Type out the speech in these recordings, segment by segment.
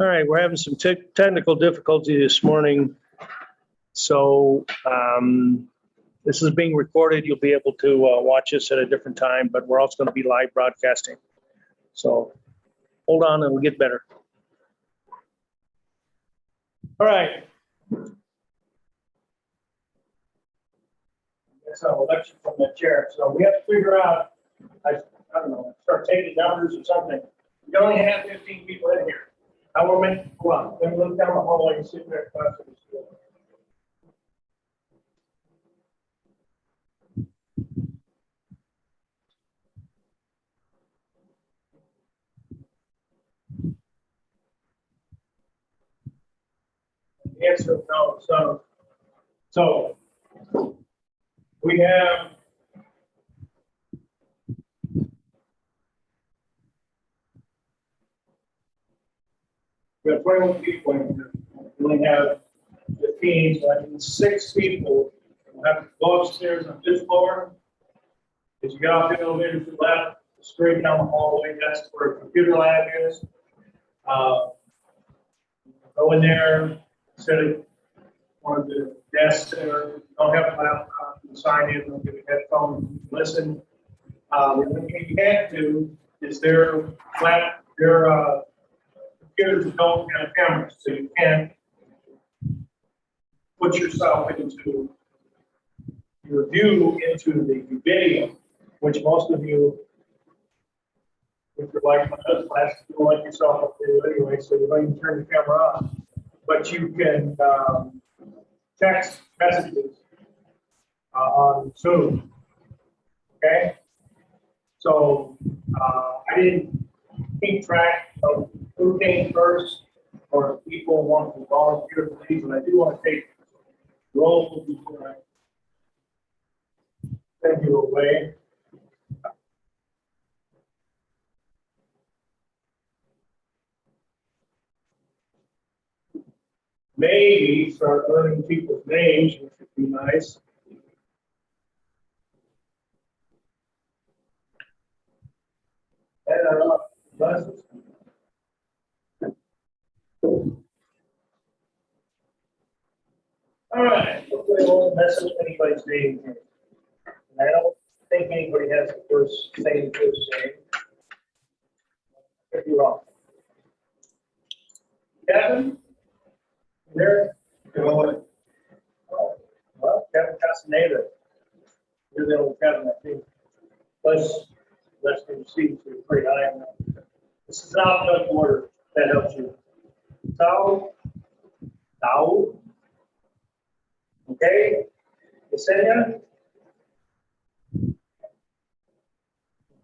All right, we're having some technical difficulty this morning. So this is being recorded. You'll be able to watch us at a different time, but we're also going to be live broadcasting. So hold on and we'll get better. All right. So election from the chair. So we have to figure out, I don't know, start taking numbers or something. We only have 15 people in here. How are many? Hold on. Let me look down the hallway and see if there's questions. The answer is no. So we have we have 21 people in here. We only have 15, so that means 6 people will have to go upstairs on this floor. As you get off the elevator to the left, straight down the hallway, that's where a computer lab is. Go in there, sit at one of the desks there, don't have a laptop, you can sign in, don't get a headphone, listen. The only thing you can't do is their computers don't have cameras, so you can't put yourself into your view into the video, which most of you, if you're like my other class, you don't let yourself up there anyway, so you don't even turn the camera on. But you can text messages on Zoom. Okay? So I didn't keep track of who came first or if people want to volunteer for these, and I do want to take roll before I send you away. Maybe start learning people's names, which would be nice. And buses. All right, hopefully I won't mess up anybody's name here. And I don't think anybody has the same first name. Could be wrong. Kevin? There? Well, Kevin Castaneda. You're the only Kevin, I think. Let's proceed to pretty high on that. This is an alphabetical order. That helps you. Tau. Okay. Yesenia.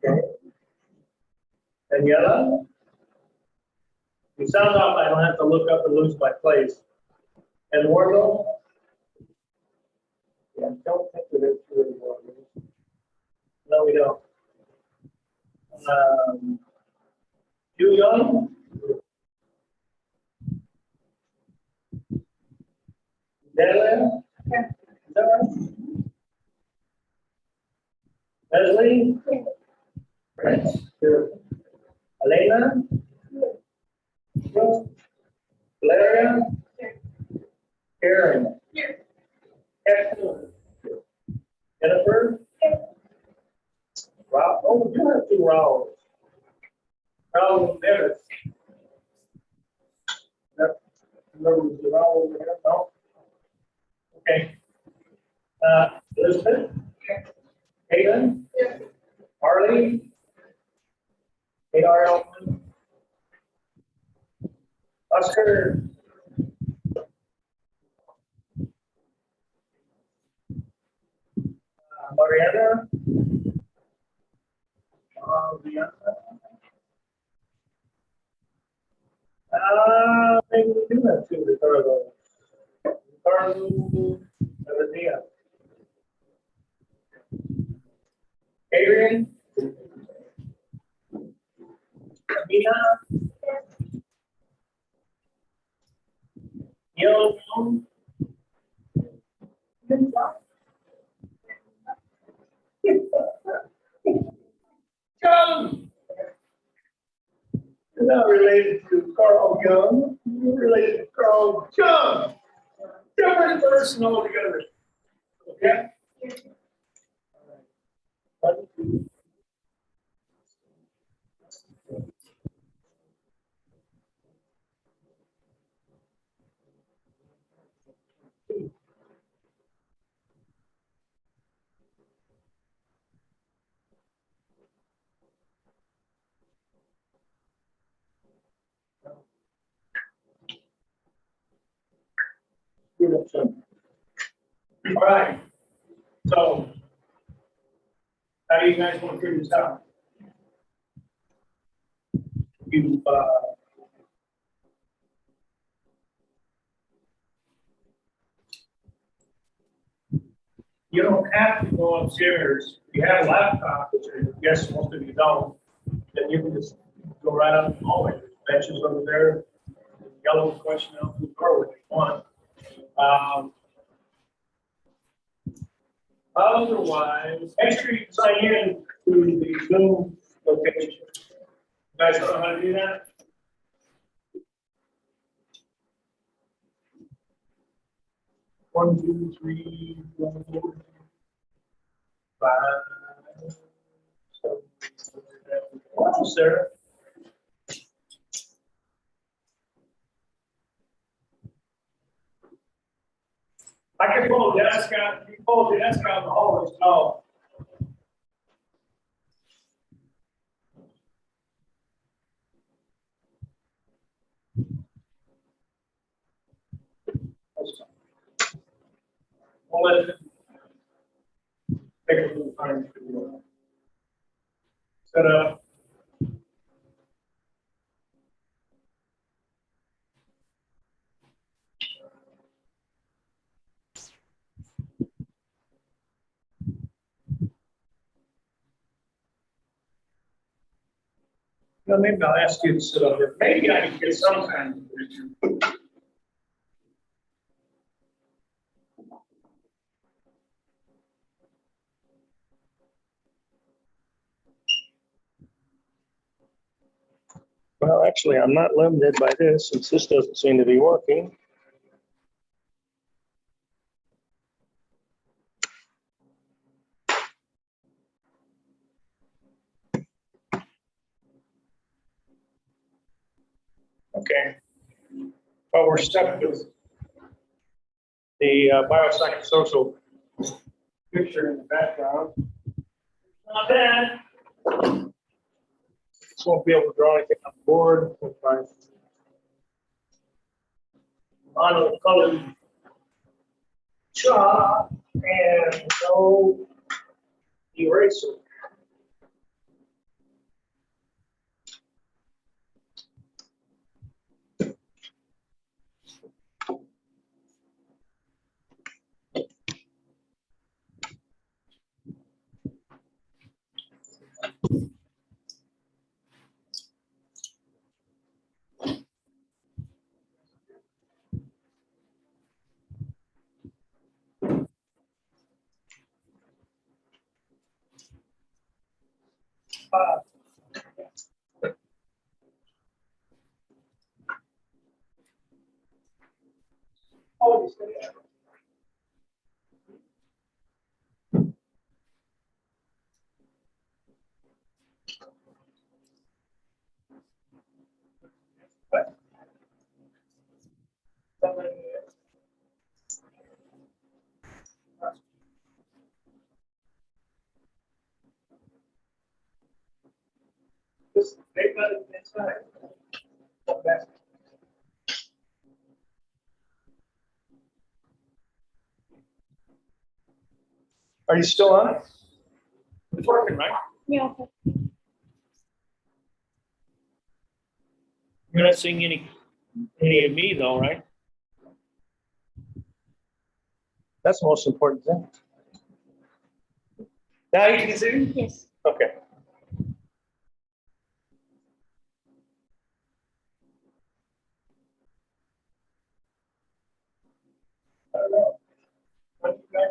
Okay. Daniela. You sound off, I don't have to look up and lose my place. Eduardo? Yeah, I don't think that it's really Eduardo. No, we don't. Julian? Della? Yeah. Is that right? Leslie? Yeah. Right. Here. Elena? Yeah. Valeria? Yeah. Karen? Yeah. Excellent. Jennifer? Yeah. Rob? Oh, we do have 2 Raúls. Raúl Neves. Remember the Raúl over here? No? Okay. Elizabeth? Yeah. Caitlin? Yeah. Harley? ARL? Oscar? Mariana? Maybe we do have 2 Ricardo. Ricardo, Avenida. Adrian? Amina? Neil? John! not related to Carl Jung. You're related to Carl Jung. Different person altogether. Okay? All right. All right. So, how do you guys want to figure this out? You, you don't have to go upstairs. If you have a laptop, which I guess most of you don't, then you can just go right up the hallway. There's benches over there, yellow question out the door if you want. Otherwise, make sure you sign in to the Zoom location. You guys know how to do that? One, two, three, four, five, seven, wow, Sarah. I can pull the desk out. You pull the desk out in the hall as well. We'll let it take a little time to set up. Well, maybe I'll ask you to sit up there. Maybe I can get some kind of picture. Well, actually, I'm not limited by this since this doesn't seem to be working. Okay. Well, we're stuck with the biopsychosocial picture in the background. Not bad. Just won't be able to draw anything on the board. We'll try monocolored chalk and no eraser. This they got it inside. Are you still on it? It's working, right? Yeah. You're not seeing any of me though, right? That's the most important thing. Now you can see me? Yes. Okay. I don't know. What do you guys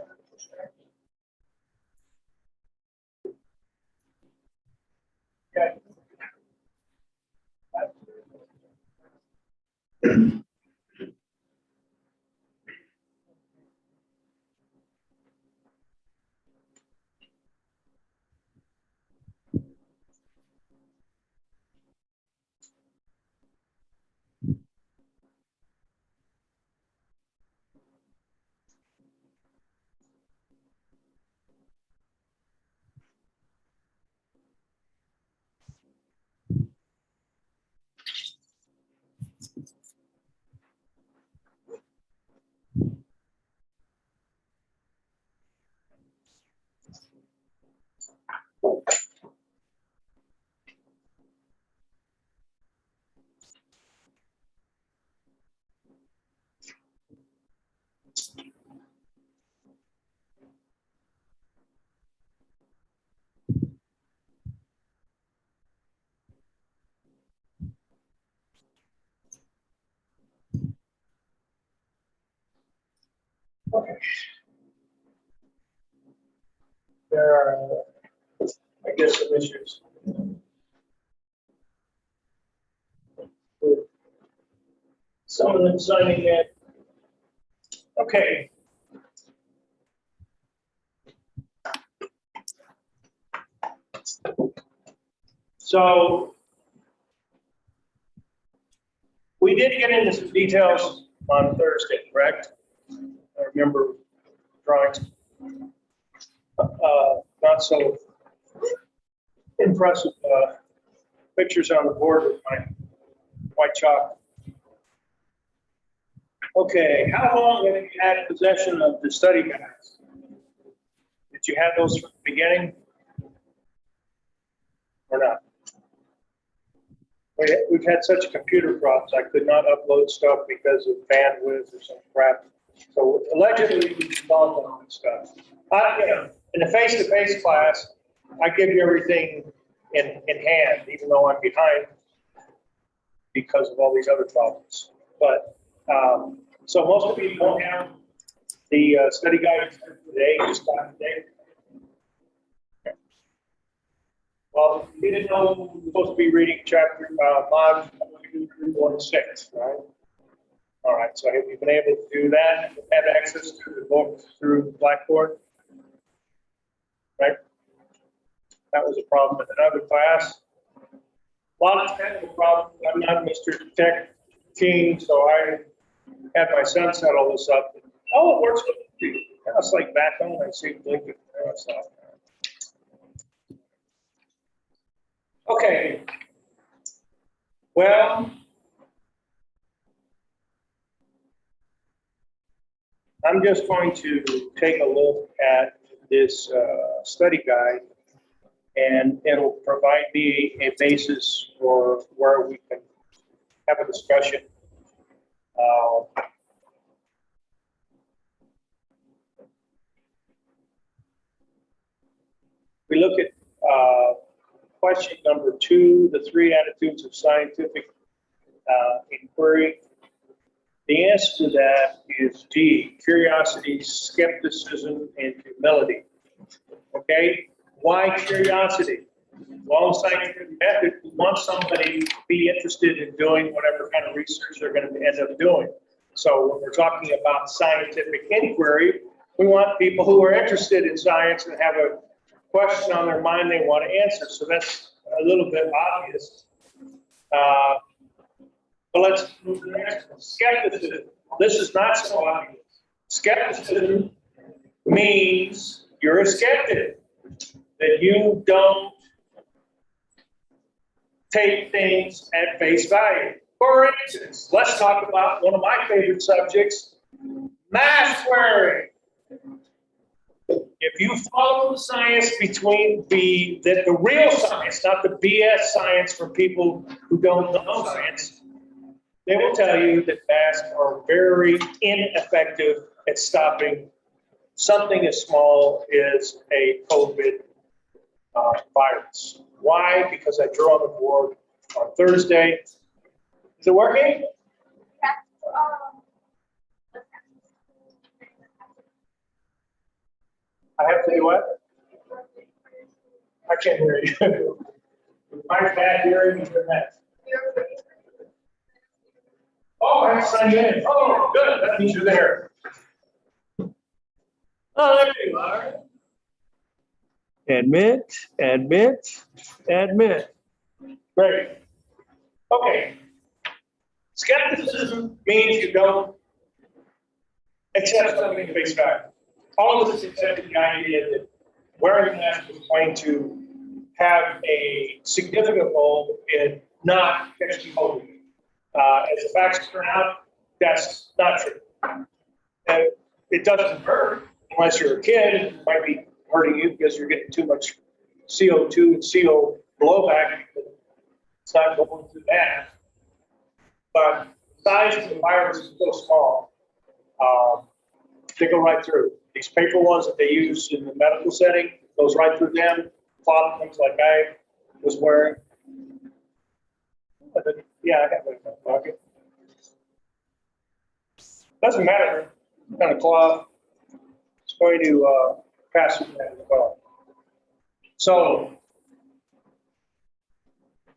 think? Yeah. Okay. There are, I guess, some issues. With some of them signing in. Okay. So we did get into some details on Thursday, correct? I remember drawings. Not so impressive pictures on the board with my white chalk. Okay, how long have you had possession of the study guides? Did you have those from the beginning or not? We've had such computer problems, I could not upload stuff because of bandwidth or some crap. So allegedly, we solved all this stuff. You know, in the face-to-face class, I give you everything in hand, even though I'm behind because of all these other problems. But so most of you don't have the study guide today, just got today. Well, you didn't know we're supposed to be reading chapter mod 1.6, right? All right, so have you been able to do that? Have access to the book through Blackboard? Right? That was a problem in another class. A lot of technical problems. I'm not Mr. Tech King, so I had my son set all this up. Oh, it works with me. It's like back home, I see blinking. Okay. Well, I'm just going to take a look at this study guide, and it'll provide me a basis for where we can have a discussion. We look at question number 2, the 3 attitudes of scientific inquiry. The answer to that is D, curiosity, skepticism, and humility. Okay, why curiosity? Well, scientific method, we want somebody to be interested in doing whatever kind of research they're going to end up doing. So when we're talking about scientific inquiry, we want people who are interested in science and have a question on their mind they want to answer. So that's a little bit obvious. But let's move to the next one. Skepticism. This is not so obvious. Skepticism means you're a skeptic, that you don't take things at face value. For instance, let's talk about one of my favorite subjects, mask wearing. If you follow the science between the real science, not the BS science for people who don't know science, they will tell you that masks are very ineffective at stopping something as small as a COVID virus. Why? Because I drew on the board on Thursday. Is it working? I have to do what? I can't hear you. My bad hearing is the next. Oh, I have to sign you in. Oh, good, that means you're there. Oh, there you are. Admit, admit, admit. Great. Okay. Skepticism means you don't accept something at face value. All of us accept the idea that wearing a mask is going to have a significant role in not catching COVID. As the facts turn out, that's not true. And it doesn't hurt unless you're a kid. It might be hurting you because you're getting too much CO2 and CO blowback. It's not going through that. But the size of the virus is so small, they go right through. These paper ones that they use in the medical setting goes right through them. Cloth things like I was wearing. Yeah, I have it in my pocket. Doesn't matter what kind of cloth. It's going to pass through that as well. So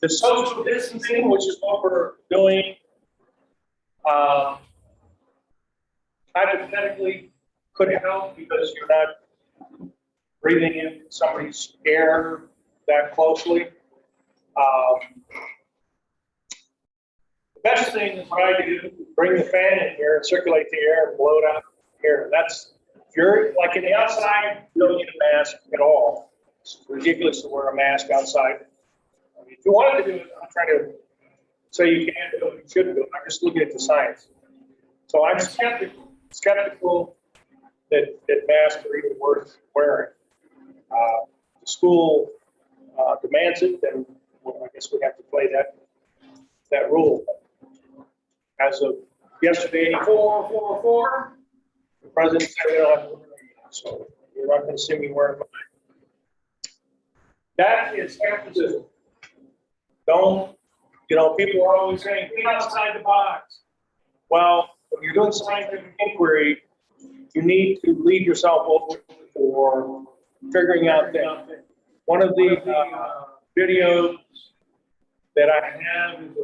the social distancing, which is what we're doing, hypothetically could help because you're not breathing in somebody's air that closely. The best thing is what I do, bring the fan in here and circulate the air and blow it out here. That's, if you're like in the outside, you don't need a mask at all. It's ridiculous to wear a mask outside. I mean, if you wanted to do it, I'm trying to say you can't do it, you shouldn't do it. I'm just looking at the science. So I'm skeptical that masks are even worth wearing. The school demands it, then well, I guess we have to play that rule. As of yesterday, 444, the president said we don't have to wear it, so you're not going to see me wearing mine. That is skepticism. Don't, people are always saying, think outside the box. Well, when you're doing scientific inquiry, you need to leave yourself open for figuring out things. One of the videos that I have is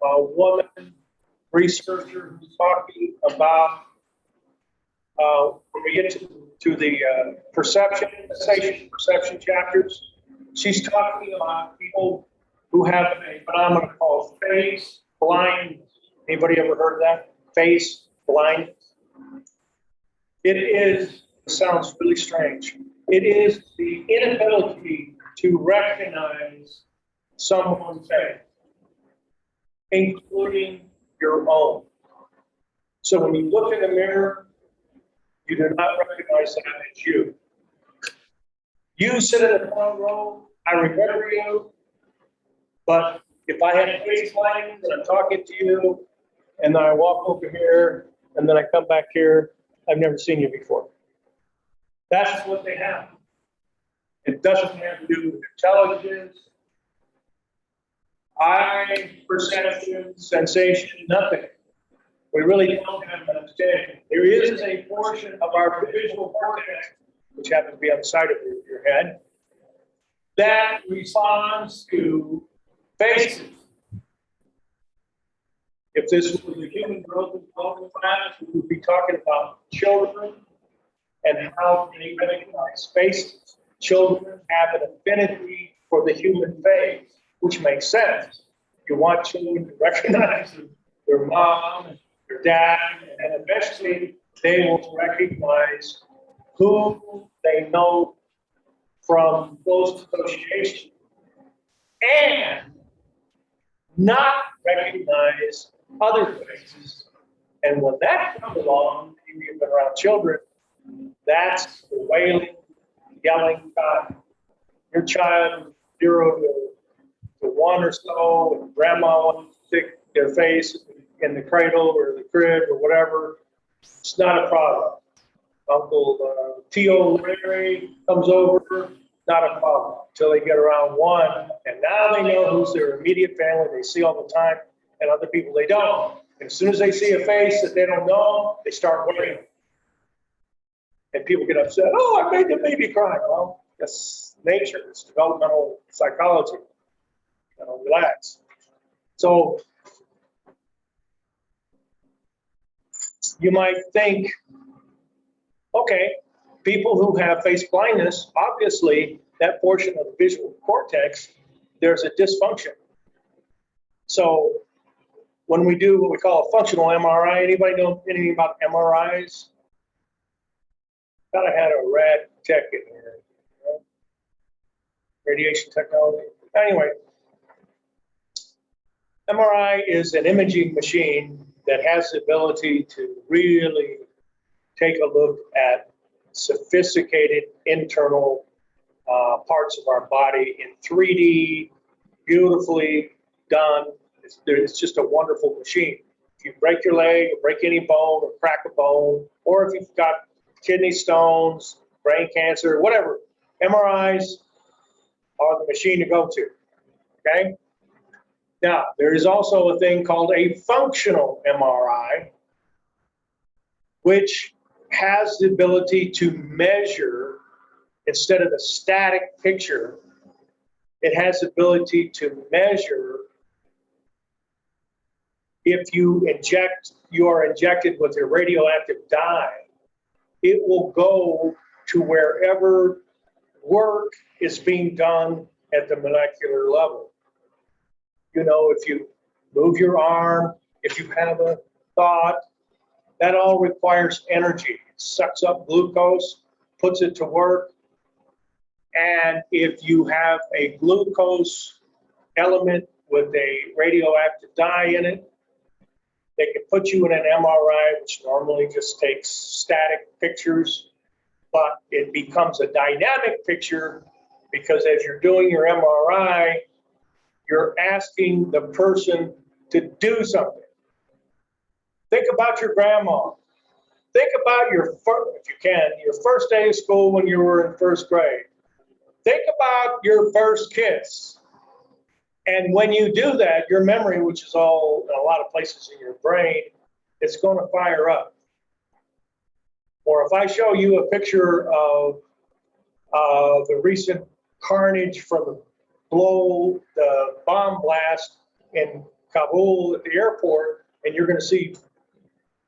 a woman researcher who's talking about when we get to the perception chapters. She's talking about people who have a phenomenon called phase blindness. Anybody ever heard of that? Phase blindness. It sounds really strange. It is the inability to recognize someone's face, including your own. So when you look in the mirror, you do not recognize that it's you. You sit in the front row, I remember you, but if I had a face blindness and I'm talking to you, and then I walk over here, and then I come back here, I've never seen you before. That's what they have. It doesn't have to do with intelligence, eye perception, sensation, nothing. We really don't have an understanding. There is a portion of our visual cortex, which happens to be on the side of your head, that responds to faces. If this was a human growth development class, we would be talking about children and how they recognize faces. Children have an affinity for the human face, which makes sense. You want children to recognize their mom, their dad, and eventually they will recognize who they know from close association and not recognize other faces. And when that comes along, you've been around children, that's the wailing, yelling time. Your child, 0 to 1 or so, and grandma wants to stick their face in the cradle or the crib or whatever, it's not a problem. Uncle Tio Larry comes over, not a problem until they get around 1, and now they know who's their immediate family. They see all the time, and other people they don't. And as soon as they see a face that they don't know, they start wailing. And people get upset. Oh, I made the baby cry. Well, that's nature. It's developmental psychology. Relax. So you might think, okay, people who have face blindness, obviously that portion of the visual cortex, there's a dysfunction. So when we do what we call a functional MRI, anybody know anything about MRIs? Thought I had a rad tech in here. You know? Radiation technology. Anyway, MRI is an imaging machine that has the ability to really take a look at sophisticated internal parts of our body in 3D, beautifully done. It's just a wonderful machine. If you break your leg, or break any bone, or crack a bone, or if you've got kidney stones, brain cancer, whatever, MRIs are the machine to go to, okay? Now, there is also a thing called a functional MRI, which has the ability to measure, instead of a static picture, it has the ability to measure if you are injected with a radioactive dye, it will go to wherever work is being done at the molecular level. You know, if you move your arm, if you have a thought, that all requires energy. It sucks up glucose, puts it to work. And if you have a glucose element with a radioactive dye in it, they can put you in an MRI, which normally just takes static pictures, but it becomes a dynamic picture because as you're doing your MRI, you're asking the person to do something. Think about your grandma. Think about your first day of school when you were in first grade. Think about your first kiss. And when you do that, your memory, which is all in a lot of places in your brain, it's going to fire up. Or if I show you a picture of the recent carnage from the bomb blast in Kabul at the airport, and you're going to see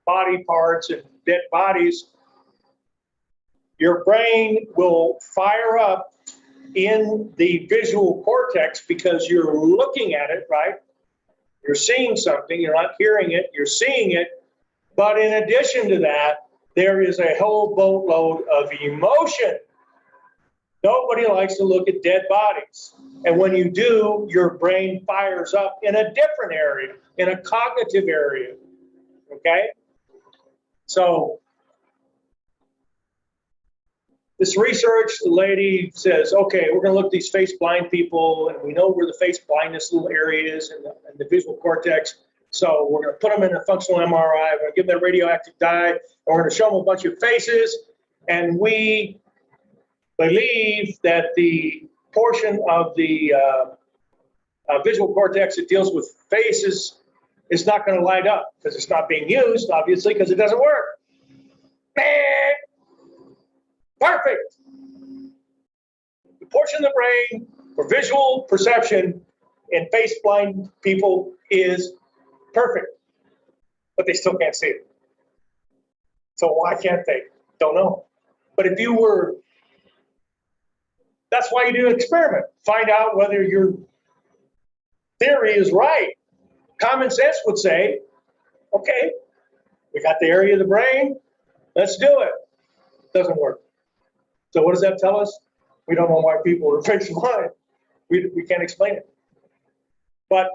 body parts and dead bodies, your brain will fire up in the visual cortex because you're looking at it, right? You're seeing something, you're not hearing it, you're seeing it. But in addition to that, there is a whole boatload of emotion. Nobody likes to look at dead bodies. And when you do, your brain fires up in a different area, in a cognitive area, okay? So this research, the lady says, okay, we're going to look at these face blind people, and we know where the face blindness little area is in the visual cortex. So we're going to put them in a functional MRI. We're going to give them radioactive dye, and we're going to show them a bunch of faces. And we believe that the portion of the visual cortex that deals with faces is not going to light up because it's not being used, obviously, because it doesn't work. Perfect. The portion of the brain for visual perception in face blind people is perfect, but they still can't see it. So why can't they? Don't know. But if you were, that's why you do an experiment. Find out whether your theory is right. Common sense would say, okay, we got the area of the brain, let's do it. Doesn't work. So what does that tell us? We don't know why people are face blind. We can't explain it. But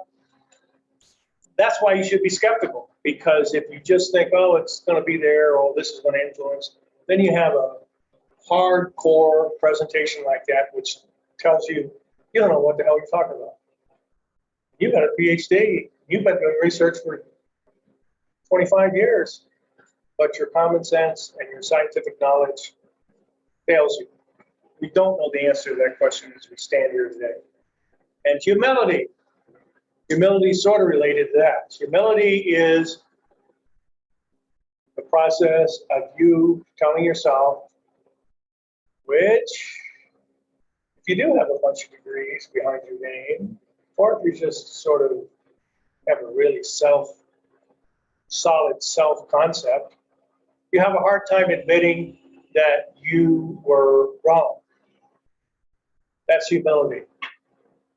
that's why you should be skeptical, because if you just think, oh, it's going to be there, or this is going to influence, then you have a hardcore presentation like that, which tells you, you don't know what the hell you're talking about. You've got a PhD. You've been doing research for 25 years, but your common sense and your scientific knowledge fails you. We don't know the answer to that question as we stand here today. And humility. Humility is sort of related to that. Humility is the process of you telling yourself, which, if you do have a bunch of degrees behind your name, or if you just sort of have a really solid self-concept, you have a hard time admitting that you were wrong. That's humility.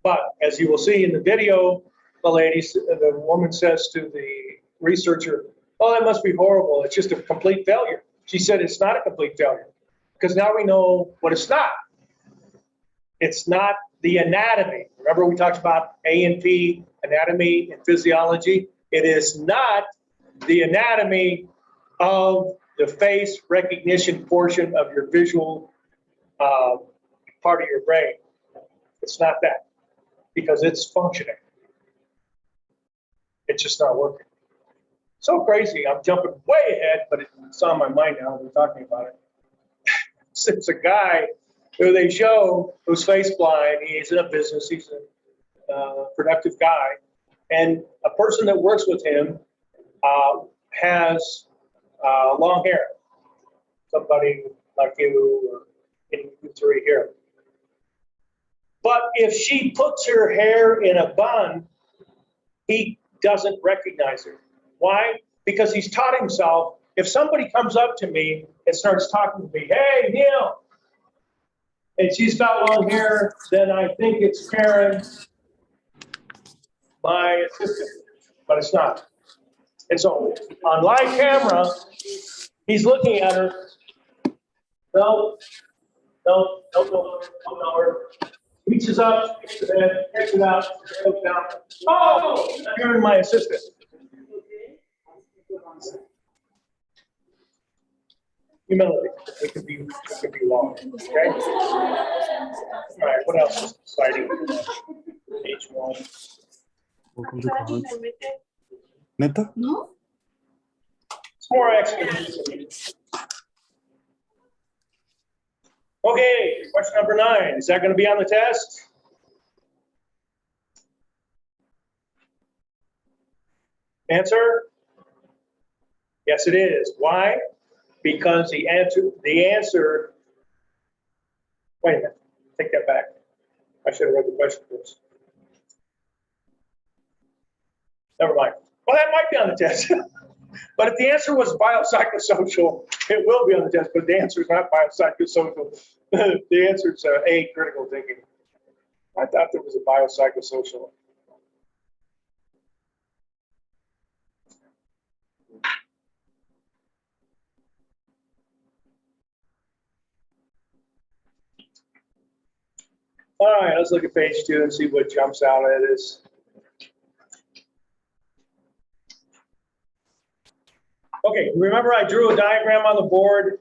But as you will see in the video, the woman says to the researcher, "Oh, that must be horrible. It's just a complete failure." She said, "It's not a complete failure, because now we know what it's not. It's not the anatomy." Remember we talked about A&P, anatomy and physiology? It is not the anatomy of the face recognition portion of your visual part of your brain. It's not that, because it's functioning. It's just not working. So crazy. I'm jumping way ahead, but it's on my mind now. We're talking about it. It's a guy who they show who's face blind. He's in a business. He's a productive guy. And a person that works with him has long hair. Somebody like you or in three here. But if she puts her hair in a bun, he doesn't recognize her. Why? Because he's taught himself, if somebody comes up to me and starts talking to me, "Hey, Neil," and she's got long hair, then I think it's Karen, my assistant, but it's not. And so on live camera, he's looking at her. No, reaches up, gets the head, gets it out, goes down. Oh, you're my assistant. Humility. It could be long. Okay. All right. What else is exciting? Page 1. Welcome to college. Neta? No. It's more explanation. Okay, question number 9. Is that going to be on the test? Answer? Yes, it is. Why? Because the answer, wait a minute, take that back. I should have read the question first. Never mind. Well, that might be on the test. But if the answer was biopsychosocial, it will be on the test, but the answer is not biopsychosocial. The answer is A, critical thinking. I thought there was a biopsychosocial. All right, let's look at page 2 and see what jumps out at us. Okay, remember I drew a diagram on the board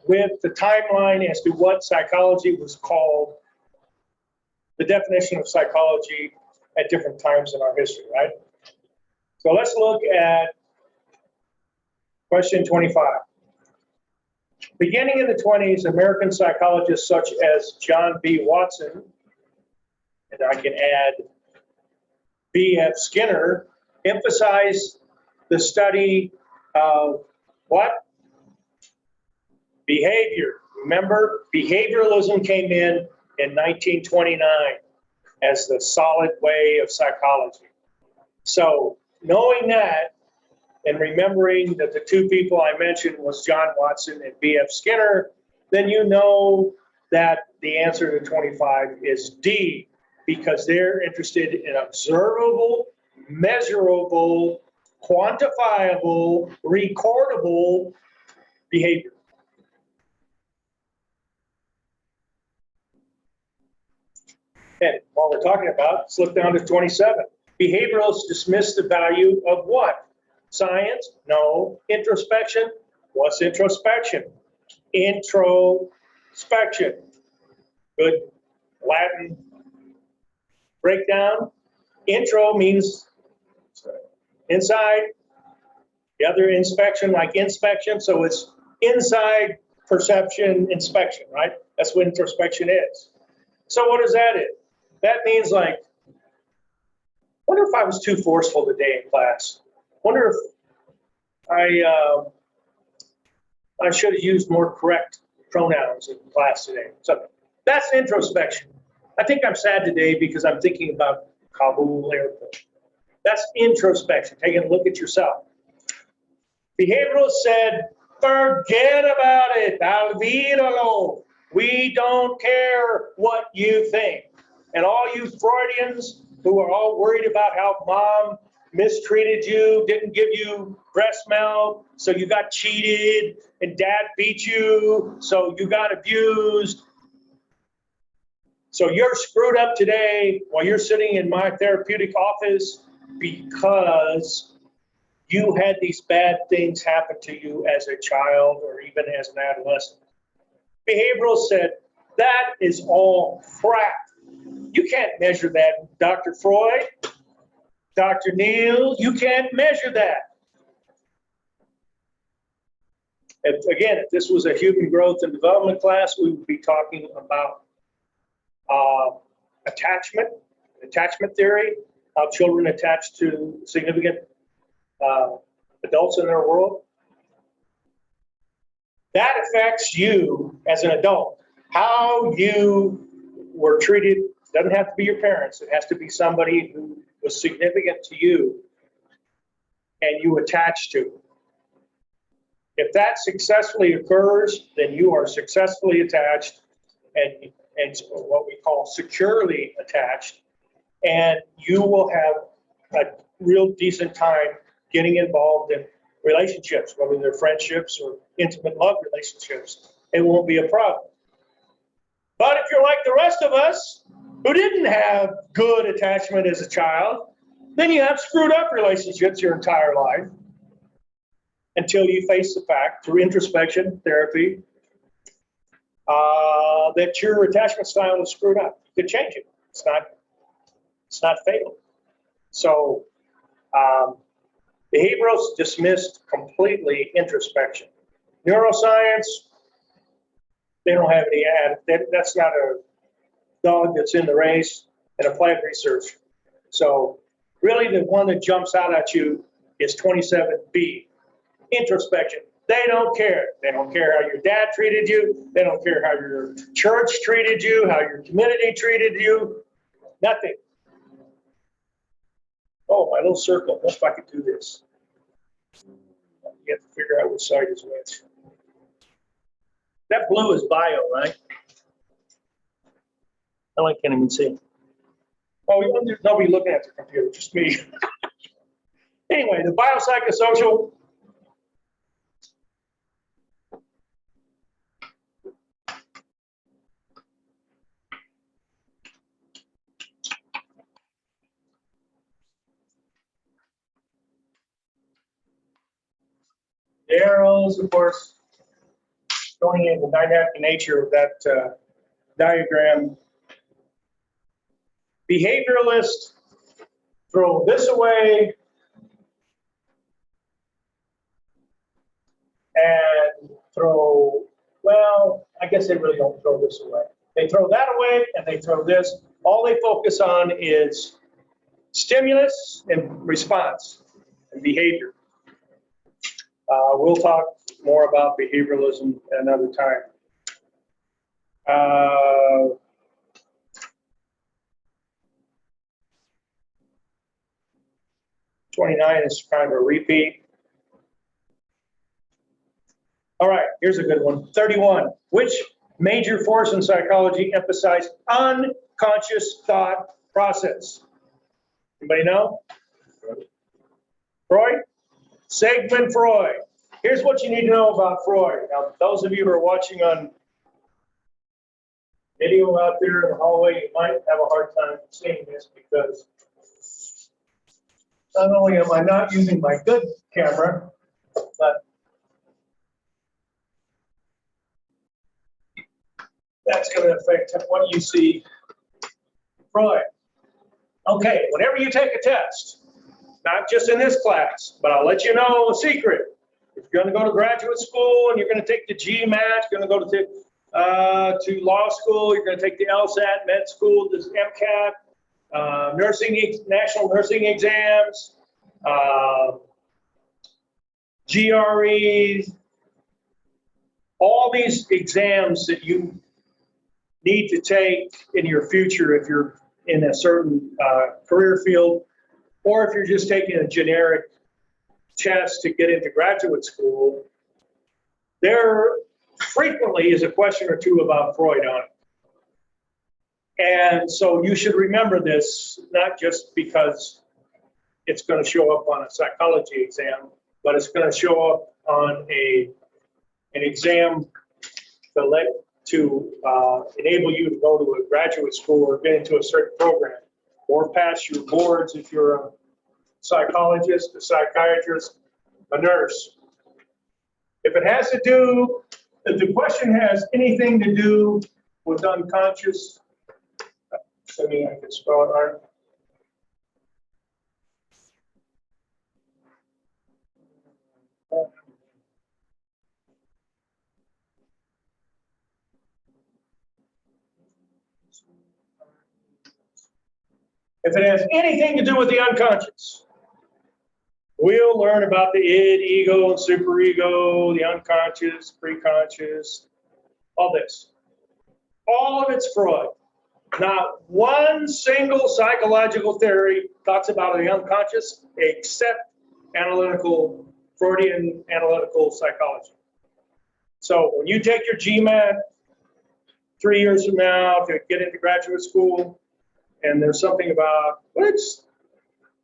with the timeline as to what psychology was called, the definition of psychology at different times in our history, right? So let's look at question 25. Beginning in the 20s, American psychologists such as John B. Watson, and I can add B.F. Skinner, emphasized the study of what? Behavior. Remember, behavioralism came in 1929 as the solid way of psychology. So knowing that and remembering that the two people I mentioned was John Watson and B.F. Skinner, then you know that the answer to 25 is D, because they're interested in observable, measurable, quantifiable, recordable behavior. And while we're talking about, let's look down to 27. Behavioralists dismiss the value of what? Science? No. Introspection? What's introspection? Introspection. Good Latin breakdown. Intro means inside. The other inspection, like inspection, so it's inside perception inspection, right? That's what introspection is. So what does that is? That means like, wonder if I was too forceful today in class. Wonder if I should have used more correct pronouns in class today. So that's introspection. I think I'm sad today because I'm thinking about Kabul airport. That's introspection, taking a look at yourself. Behavioralists said Forget about it. Olvídalo. We don't care what you think. And all you Freudians who are all worried about how mom mistreated you, didn't give you breast milk, so you got cheated, and dad beat you, so you got abused. So you're screwed up today while you're sitting in my therapeutic office because you had these bad things happen to you as a child or even as an adolescent. Behavioral said, that is all crap. You can't measure that, Dr. Freud, Dr. Neal, you can't measure that. Again, if this was a human growth and development class, we would be talking about attachment theory, how children attach to significant adults in their world. That affects you as an adult. How you were treated doesn't have to be your parents. It has to be somebody who was significant to you and you attach to. If that successfully occurs, then you are successfully attached and what we call securely attached, and you will have a real decent time getting involved in relationships, whether they're friendships or intimate love relationships. It won't be a problem. But if you're like the rest of us who didn't have good attachment as a child, then you have screwed up relationships your entire life until you face the fact through introspection, therapy, that your attachment style is screwed up. You could change it. It's not fatal. So behaviorals dismissed completely introspection. Neuroscience, they don't have any that's not a dog that's in the race, and applied research. So really the one that jumps out at you is 27B, introspection. They don't care. They don't care how your dad treated you. They don't care how your church treated you, how your community treated you. Nothing. Oh, my little circle. What if I could do this? You have to figure out which side is which. That blue is bio, right? I can't even see. Oh, there's nobody looking at the computer, just me. Anyway, the biopsychosocial. The arrows, of course, showing you the dynamic nature of that diagram. Behavioralists throw this away and throw, well, I guess they really don't throw this away. They throw that away and they throw this. All they focus on is stimulus and response and behavior. We'll talk more about behavioralism at another time. 29 is kind of a repeat. All right, here's a good one. 31. Which major force in psychology emphasized unconscious thought process? Anybody know? Freud? Sigmund Freud. Here's what you need to know about Freud. Now, those of you who are watching on video out there in the hallway, you might have a hard time seeing this because not only am I not using my good camera, but that's going to affect what you see. Freud. Okay, whenever you take a test, not just in this class, but I'll let you know a secret. If you're going to go to graduate school and you're going to take the GMAT, you're going to go to law school, you're going to take the LSAT, med school, the MCAT, national nursing exams, GREs, all these exams that you need to take in your future if you're in a certain career field, or if you're just taking a generic test to get into graduate school, there frequently is a question or two about Freud on it. And so you should remember this, not just because it's going to show up on a psychology exam, but it's going to show up on an exam to enable you to go to a graduate school or get into a certain program or pass your boards if you're a psychologist, a psychiatrist, a nurse. If the question has anything to do with unconscious, assuming I can spell it right. If it has anything to do with the unconscious, we'll learn about the id, ego, and superego, the unconscious, preconscious, all this. All of it's Freud. Not one single psychological theory talks about the unconscious except Freudian analytical psychology. So when you take your GMAT 3 years from now to get into graduate school, and there's something about which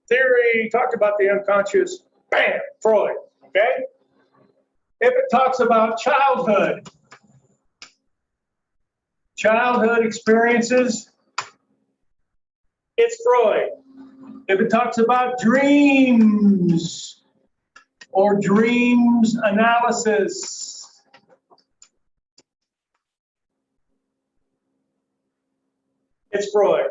theory talked about the unconscious, bam, Freud, okay? If it talks about childhood experiences, it's Freud. If it talks about dreams or dreams analysis, it's Freud.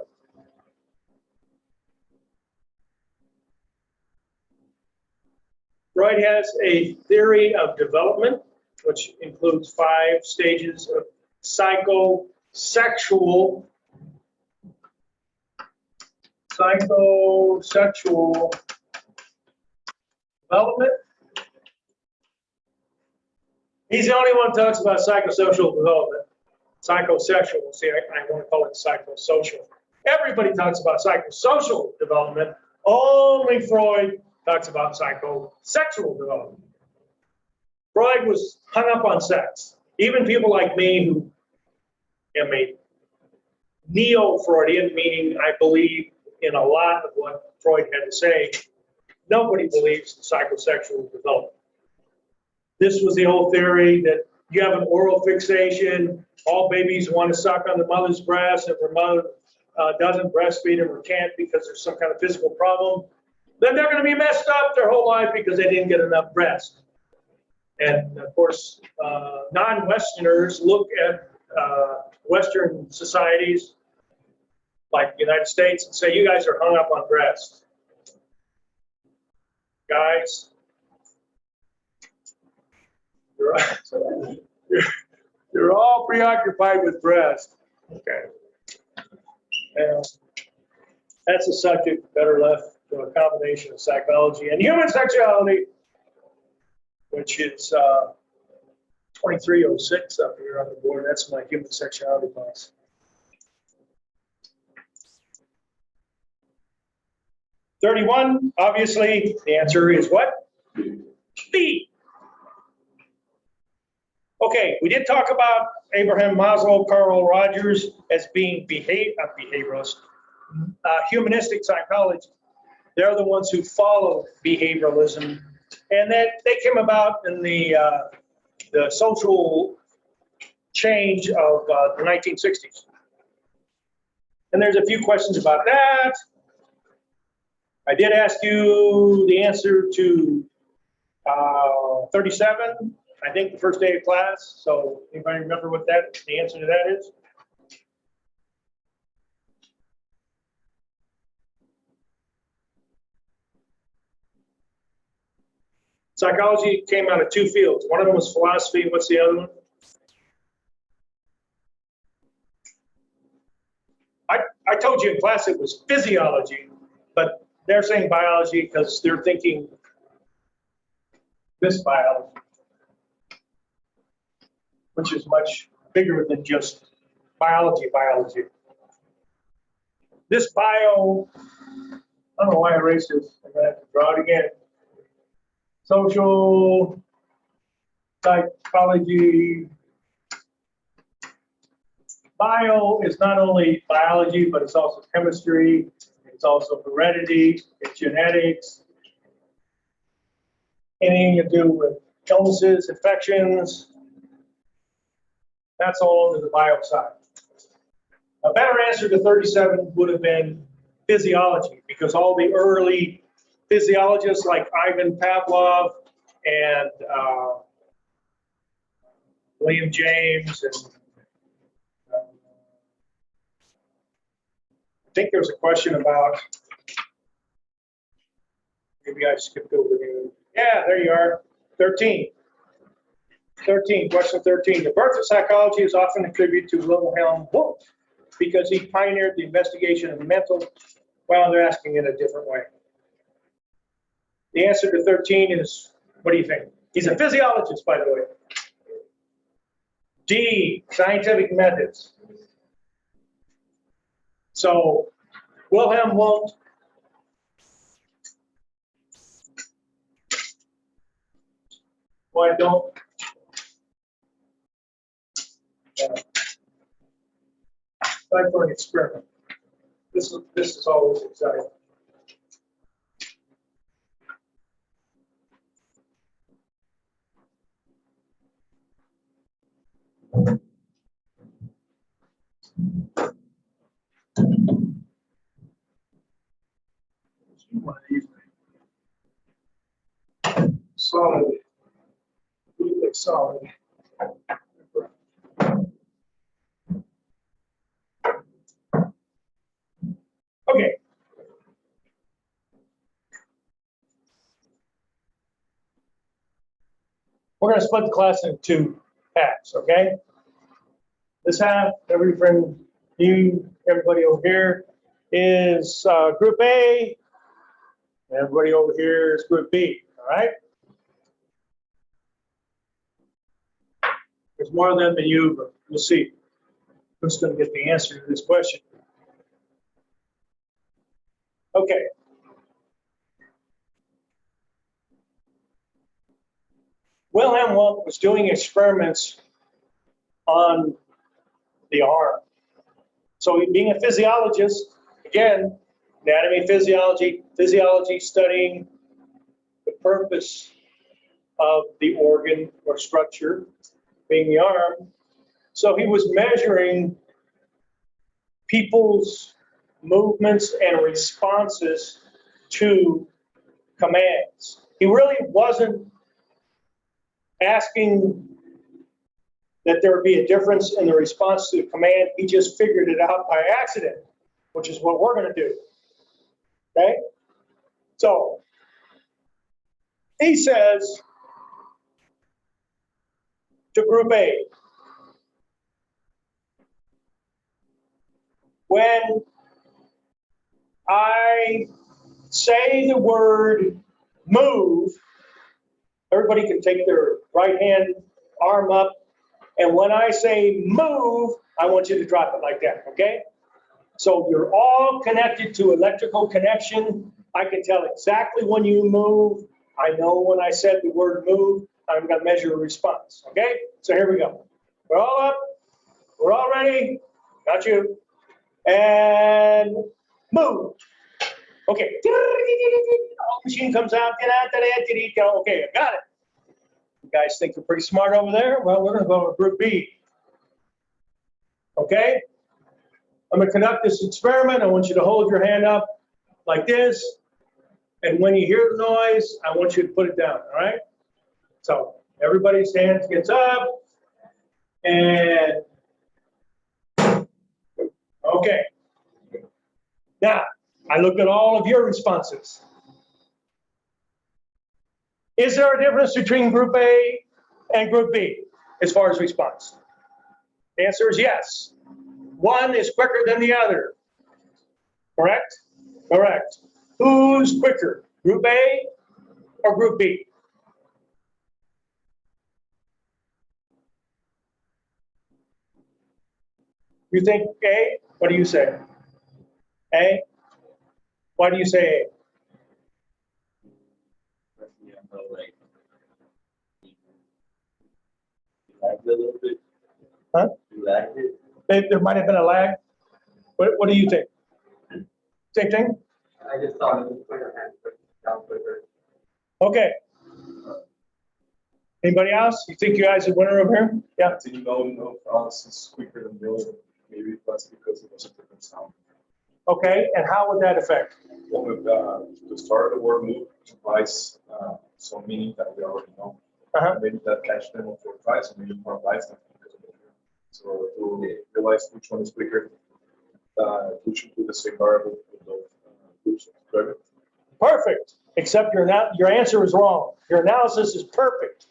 Freud has a theory of development, which includes 5 stages of psychosexual development. He's the only one who talks about psychosocial development. Psychosexual, see, I want to call it psychosocial. Everybody talks about psychosocial development. Only Freud talks about psychosexual development. Freud was hung up on sex. Even people like me who am a neo-Freudian, meaning I believe in a lot of what Freud had to say, nobody believes in psychosexual development. This was the old theory that you have an oral fixation, all babies want to suck on the mother's breast, if their mother doesn't breastfeed them or can't because there's some kind of physical problem, then they're going to be messed up their whole life because they didn't get enough breast. And of course, non-Westerners look at Western societies like the United States and say, you guys are hung up on breast. Guys, you're all preoccupied with breast. Okay. And that's a subject better left to a combination of psychology and human sexuality, which is 2306 up here on the board. That's my human sexuality class. $31, obviously, the answer is what? B. Okay, we did talk about Abraham Maslow, Carl Rogers as being behavioralist, humanistic psychology. They're the ones who follow behavioralism, and that they came about in the social change of the 1960s. And there's a few questions about that. I did ask you the answer to 37, I think the first day of class. So anybody remember what the answer to that is? Psychology came out of 2 fields. One of them was philosophy. What's the other one? I told you in class it was physiology, but they're saying biology because they're thinking this biology, which is much bigger than just biology. This bio, I don't know why I erased this. I'm going to have to draw it again. Social psychology. Bio is not only biology, but it's also chemistry. It's also heredity, it's genetics. Anything to do with illnesses, infections. That's all under the bio side. A better answer to 37 would have been physiology, because all the early physiologists like Ivan Pavlov and William James, and I think there's a question about, maybe I skipped over here. Yeah, there you are, 13. 13, question 13. The birth of psychology is often attributed to Wilhelm Wundt because he pioneered the investigation of mental. Well, they're asking it a different way. The answer to 13 is, what do you think? He's a physiologist, by the way. D, scientific methods. So, Wilhelm Wundt. Why don't? Time for an experiment. This is always exciting. One of these. Solid. Really solid. Okay. We're going to split the class into two halves, okay? This half, every friend, you, everybody over here is group A, and everybody over here is group B, all right? There's more of them than you, but we'll see who's going to get the answer to this question. Okay. Wilhelm Wundt was doing experiments on the arm. So being a physiologist, again, anatomy, physiology studying the purpose of the organ or structure, being the arm. So he was measuring people's movements and responses to commands. He really wasn't asking that there would be a difference in the response to the command. He just figured it out by accident, which is what we're going to do. Okay? So he says to group A, when I say the word move, everybody can take their right hand arm up, and when I say move, I want you to drop it like that, okay? So you're all connected to electrical connection. I can tell exactly when you move. I know when I said the word move, I'm going to measure a response, okay? So here we go. We're all up. We're all ready. Got you. And move. Okay. Machine comes out. Okay, I got it. You guys think you're pretty smart over there? Well, we're going to go to group B. Okay? I'm going to conduct this experiment. I want you to hold your hand up like this. And when you hear the noise, I want you to put it down, all right? So everybody's hand gets up. And okay. Now, I look at all of your responses. Is there a difference between group A and group B as far as response? The answer is yes. One is quicker than the other. Correct? Correct. Who's quicker, group A or group B? You think A? What do you say? A? Why do you say A? Lagged a little bit. Huh? You lagged it. There might have been a lag. What do you think? Same thing? I just thought it was quicker and down quicker. Okay. Anybody else? You think you guys are winner over here? Yeah. Did you know France is quicker than Belgium? Maybe that's because it was a different sound. Okay, and how would that affect? Well, the start of the word move implies some meaning that we already know. Uh-huh. Maybe that catch them for price, and maybe more price than because of it. So to realize which one is quicker, we should do the same variable with those groups. Perfect, except your answer is wrong. Your analysis is perfect.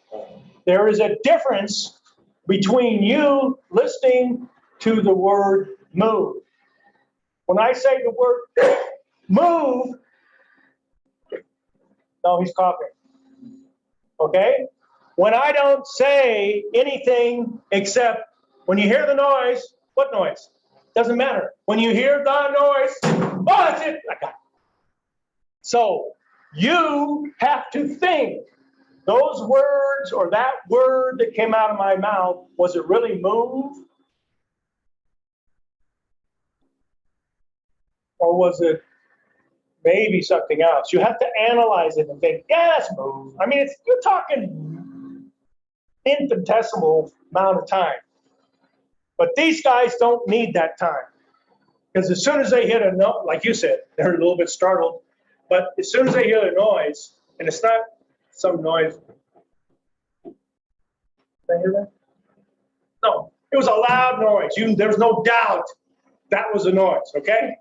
There is a difference between you listening to the word move. When I say the word move, no, he's coughing. Okay? When I don't say anything except when you hear the noise, what noise? Doesn't matter. When you hear the noise, oh, that's it. I got it. So you have to think. Those words or that word that came out of my mouth, was it really move? Or was it maybe something else? You have to analyze it and think, yes, move. I mean, you're talking infinitesimal amount of time. But these guys don't need that time. Because as soon as they hit a note, like you said, they're a little bit startled. But as soon as they hear the noise, and it's not some noise. Did I hear that? No, it was a loud noise. There's no doubt that was a noise, okay?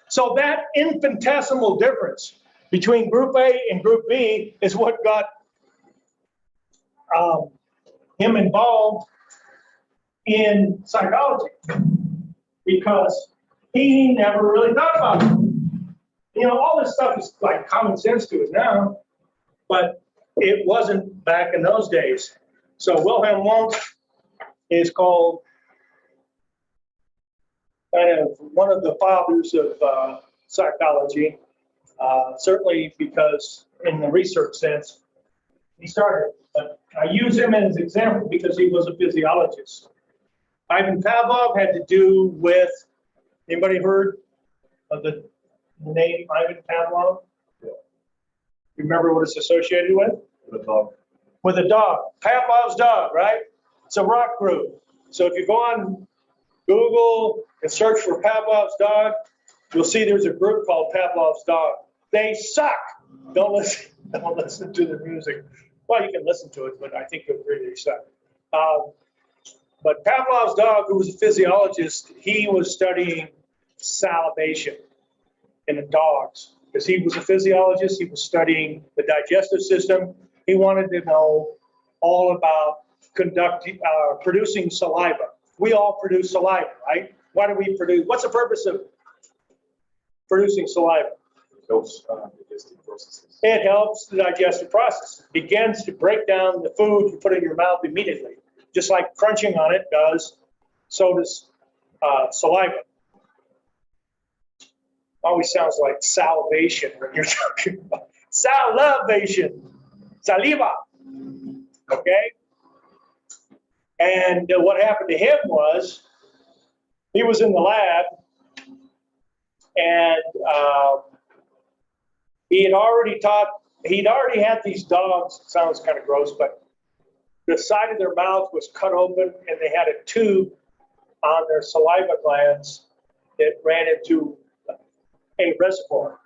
So that infinitesimal difference between Group A and Group B is what got him involved in psychology, because he never really thought about it. You know, all this stuff is like common sense to us now, but it wasn't back in those days. So Wilhelm Wundt is called kind of one of the fathers of psychology, certainly because in the research sense, he started. But I use him as an example because he was a physiologist. Ivan Pavlov had to do with, anybody heard of the name Ivan Pavlov? Yeah. Remember what it's associated with? The dog. With a dog. Pavlov's dog, right? It's a rock group. So if you go on Google and search for Pavlov's dog, you'll see there's a group called Pavlov's dog. They suck. Don't listen to the music. Well, you can listen to it, but I think it really suck. But Pavlov's dog, who was a physiologist, he was studying salivation in the dogs. Because he was a physiologist, he was studying the digestive system. He wanted to know all about producing saliva. We all produce saliva, right? Why do we produce? What's the purpose of producing saliva? Those digestive processes. It helps the digestive process. It begins to break down the food you put in your mouth immediately. Just like crunching on it does, so does saliva. Always sounds like salivation when you're talking about salivation, saliva. Okay? And what happened to him was he was in the lab and he'd already had these dogs. It sounds kind of gross, but the side of their mouth was cut open and they had a tube on their saliva glands that ran into a reservoir.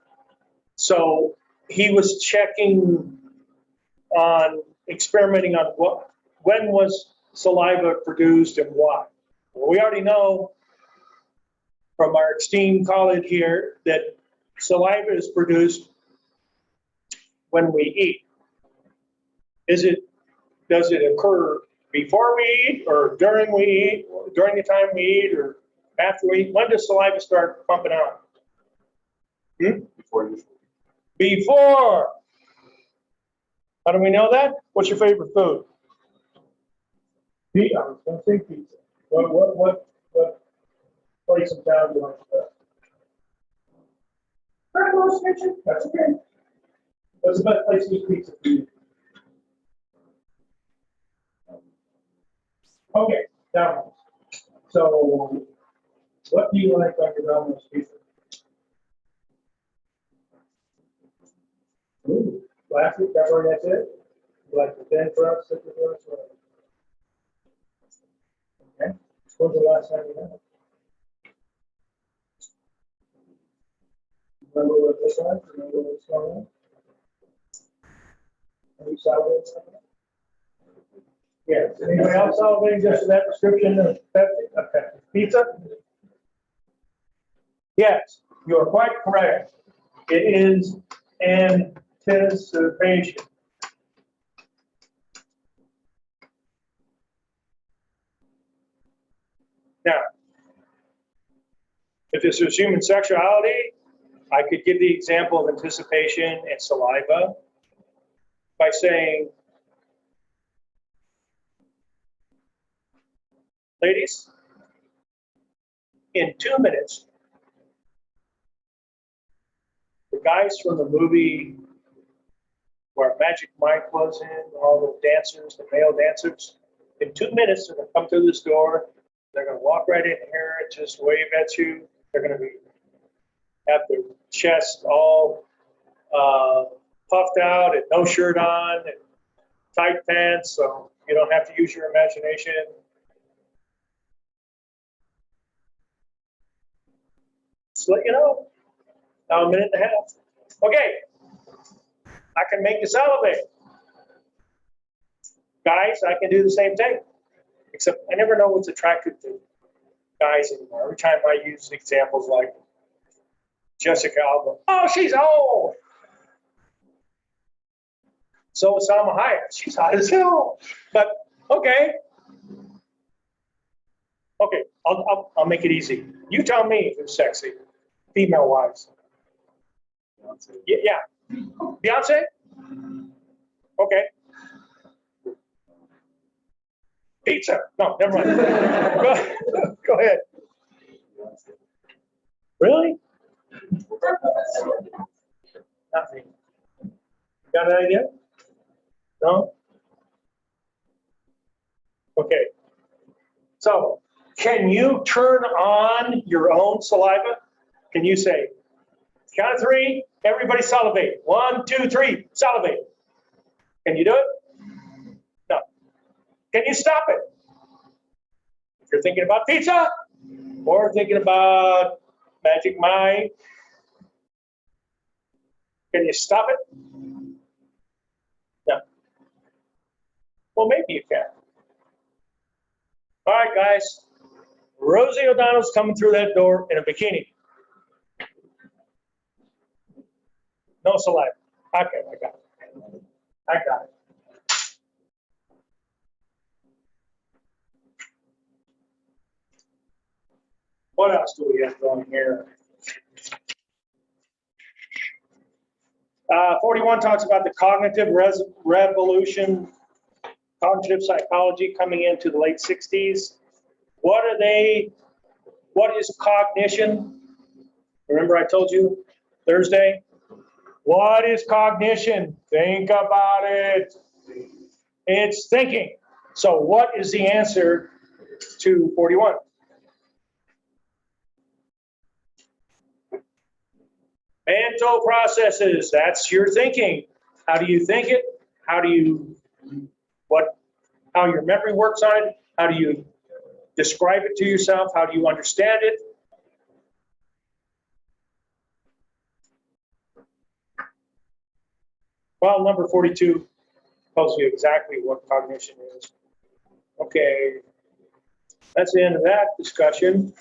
So he was experimenting on when was saliva produced and why. Well, we already know from our esteemed colleague here that saliva is produced when we eat. Does it occur before we eat or during we eat, or during the time we eat or after we eat? When does saliva start pumping out? Before usually. Before. How do we know that? What's your favorite food? Pizza. I was going to say pizza. What place in town do you like best? Grandma's Kitchen. That's okay. What's the best place to eat pizza for you? Okay, now, so what do you like Dr. Domino's pizza? Ooh, classic, that's it? You like the thin crust, thicker crust, or? Okay, when's the last time you had it? Remember what it looks like? Remember what it's going on? Have you salivated something? Yes. Anybody else salivating just for that description of Pepsi? Okay. Pizza? Yes, you are quite correct. It is anticipation. Now, if this was human sexuality, I could give the example of anticipation and saliva by saying, ladies, in 2 minutes, the guys from the movie where Magic Mike was in, all the dancers, the male dancers, in 2 minutes, they're going to come through this door. They're going to walk right in here and just wave at you. They're going to have their chest all puffed out and no shirt on and tight pants, so you don't have to use your imagination. Just let you know. Now a minute and a half. Okay, I can make you salivate. Guys, I can do the same thing, except I never know what's attractive to guys anymore. Every time I use examples like Jessica Alba, oh, she's old. So is Salma Hayek, she's hot as hell. But okay, I'll make it easy. You tell me who's sexy, female-wise. Yeah, Beyonce? Okay. Pizza. No, never mind. Go ahead. Really? Not me. Got an idea? No? Okay. So, can you turn on your own saliva? Can you say, count of 3, everybody salivate. 1, 2, 3, salivate. Can you do it? No. Can you stop it? If you're thinking about pizza or thinking about Magic Mike, can you stop it? No. Well, maybe you can. All right, guys. Rosie O'Donnell's coming through that door in a bikini. No saliva. Okay, I got it. I got it. What else do we have going here? 41 talks about the cognitive revolution, cognitive psychology coming into the late 60s. What is cognition? Remember I told you Thursday? What is cognition? Think about it. It's thinking. So what is the answer to 41? Mental processes, that's your thinking. How do you think it? How your memory works on it? How do you describe it to yourself? How do you understand it? Well, number 42 tells you exactly what cognition is. Okay, that's the end of that discussion.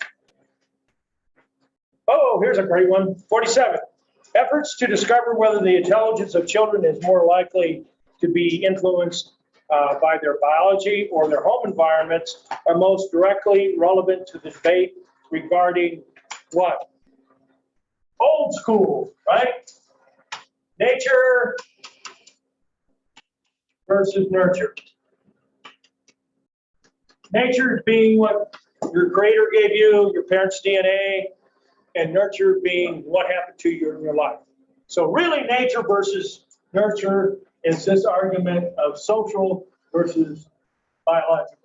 Oh, here's a great one, 47. Efforts to discover whether the intelligence of children is more likely to be influenced by their biology or their home environments are most directly relevant to the debate regarding what? Old school, right? Nature versus nurture. Nature being what your creator gave you, your parents' DNA, and nurture being what happened to you in your life. So really nature versus nurture is this argument of social versus biological.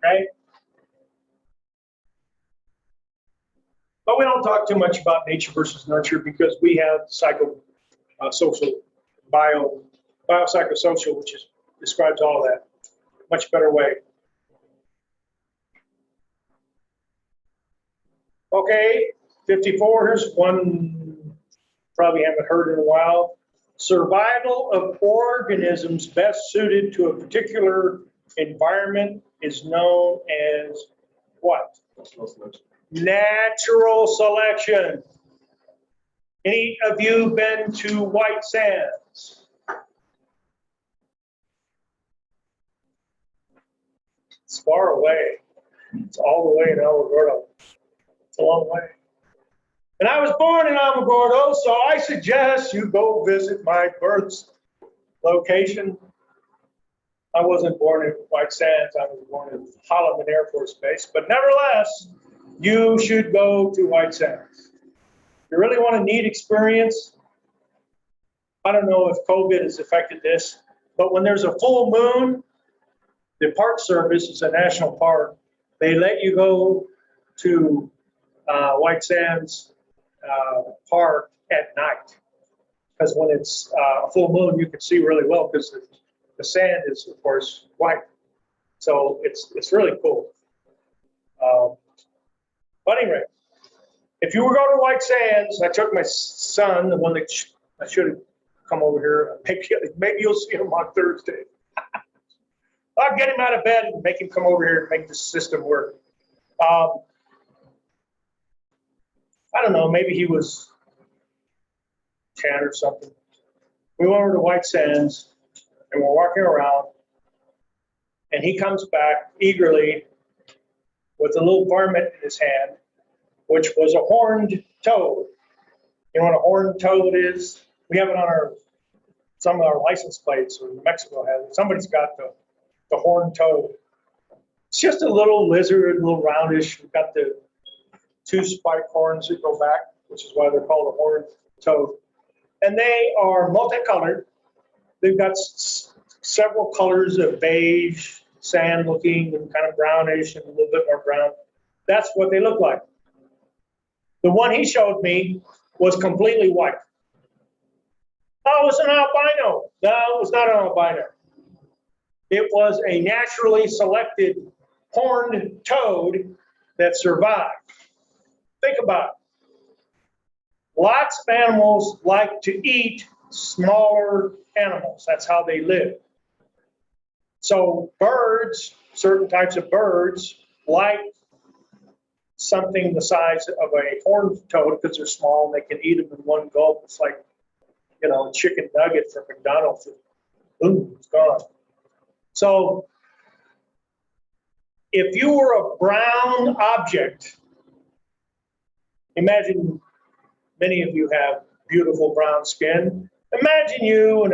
right? But we don't talk too much about nature versus nurture because we have social, biopsychosocial, which describes all that much better way. Okay, 54, here's one probably haven't heard in a while. Survival of organisms best suited to a particular environment is known as what? Natural selection. Any of you been to White Sands? It's far away. It's all the way in Alamogordo. It's a long way. And I was born in Alamogordo, so I suggest you go visit my birth location. I wasn't born in White Sands. I was born in Holloman Air Force Base. But nevertheless, you should go to White Sands. You really want a neat experience. I don't know if COVID has affected this, but when there's a full moon, the Park Service, it's a national park, they let you go to White Sands Park at night. Because when it's a full moon, you can see really well because the sand is, of course, white. So it's really cool. But anyway, if you were going to White Sands, I took my son, the one that I should have come over here. Maybe you'll see him on Thursday. I'll get him out of bed and make him come over here and make the system work. I don't know, maybe he was 10 or something. We went over to White Sands and we're walking around and he comes back eagerly with a little varmint in his hand, which was a horned toad. You know what a horned toad is? We have it on some of our license plates, or New Mexico has it. Somebody's got the horned toad. It's just a little lizard, a little roundish. We've got the two spike horns that go back, which is why they're called a horned toad. And they are multicolored. They've got several colors of beige, sand looking, and kind of brownish, and a little bit more brown. That's what they look like. The one he showed me was completely white. Oh, it was an albino. No, it was not an albino. It was a naturally selected horned toad that survived. Think about it. Lots of animals like to eat smaller animals. That's how they live. So birds, certain types of birds, like something the size of a horned toad because they're small and they can eat them in one gulp. It's like, you know, a chicken nugget from McDonald's. Boom, it's gone. So if you were a brown object, imagine many of you have beautiful brown skin. Imagine you in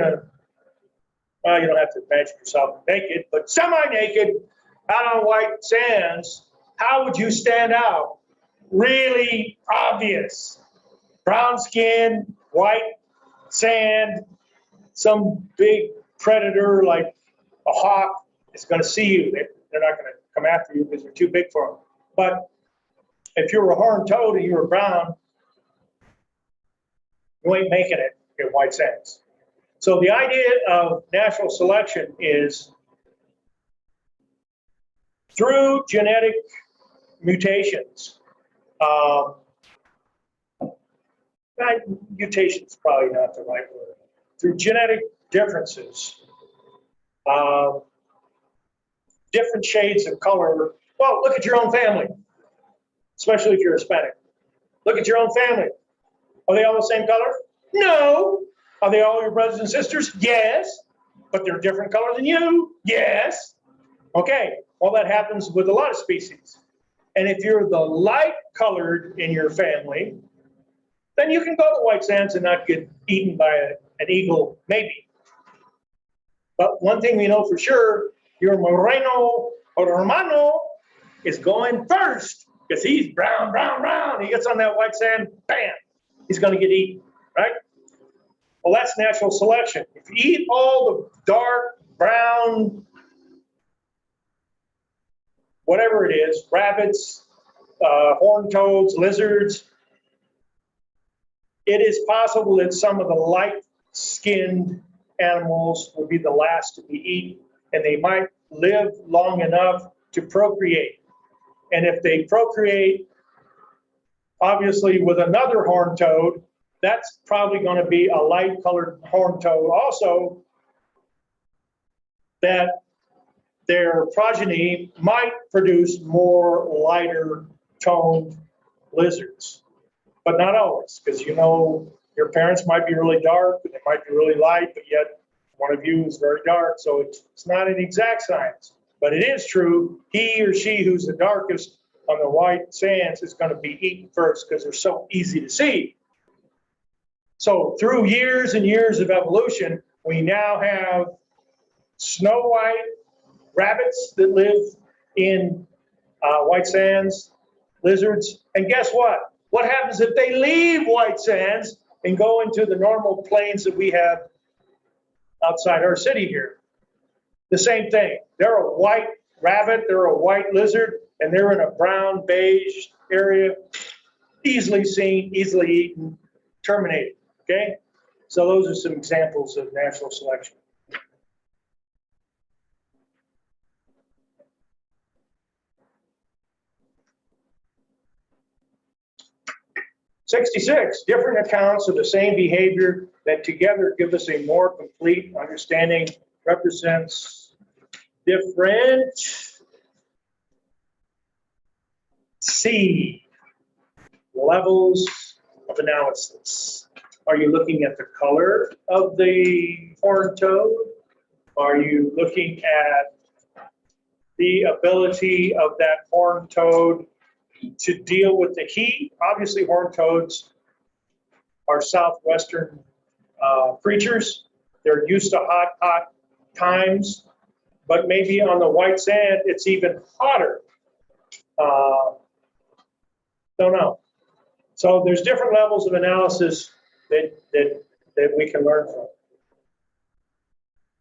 well, you don't have to imagine yourself naked, but semi-naked out on White Sands. How would you stand out? Really obvious. Brown skin, white sand, some big predator like a hawk is going to see you. They're not going to come after you because they're too big for them. But if you were a horned toad and you were brown, you ain't making it in White Sands. So the idea of natural selection is through genetic mutations. Mutation is probably not the right word. Through genetic differences, different shades of color. Well, look at your own family, especially if you're Hispanic. Look at your own family. Are they all the same color? No. Are they all your brothers and sisters? Yes. But they're different color than you? Yes. Okay. Well, that happens with a lot of species. And if you're the light colored in your family, then you can go to White Sands and not get eaten by an eagle, maybe. But one thing we know for sure, your Moreno or Romano is going first because he's brown, brown, brown. He gets on that white sand, bam, he's going to get eaten, right? Well, that's natural selection. If you eat all the dark brown whatever it is, rabbits, horned toads, lizards, it is possible that some of the light-skinned animals will be the last to be eaten, and they might live long enough to procreate. And if they procreate, obviously with another horned toad, that's probably going to be a light-colored horned toad also, that their progeny might produce more lighter toned lizards. But not always, because you know your parents might be really dark and they might be really light, but yet one of you is very dark. So it's not an exact science, but it is true. He or she who's the darkest on the white sands is going to be eaten first because they're so easy to see. So through years and years of evolution, we now have snow white rabbits that live in white sands, lizards, and guess what? What happens if they leave white sands and go into the normal plains that we have outside our city here? The same thing. They're a white rabbit, they're a white lizard, and they're in a brown beige area, easily seen, easily eaten, terminated, okay? So those are some examples of natural selection. 66, different accounts of the same behavior that together give us a more complete understanding, represents different C levels of analysis. Are you looking at the color of the horned toad? Are you looking at the ability of that horned toad to deal with the heat? Obviously, horned toads are southwestern creatures. They're used to hot times, but maybe on the white sand, it's even hotter. Don't know. So there's different levels of analysis that we can learn from.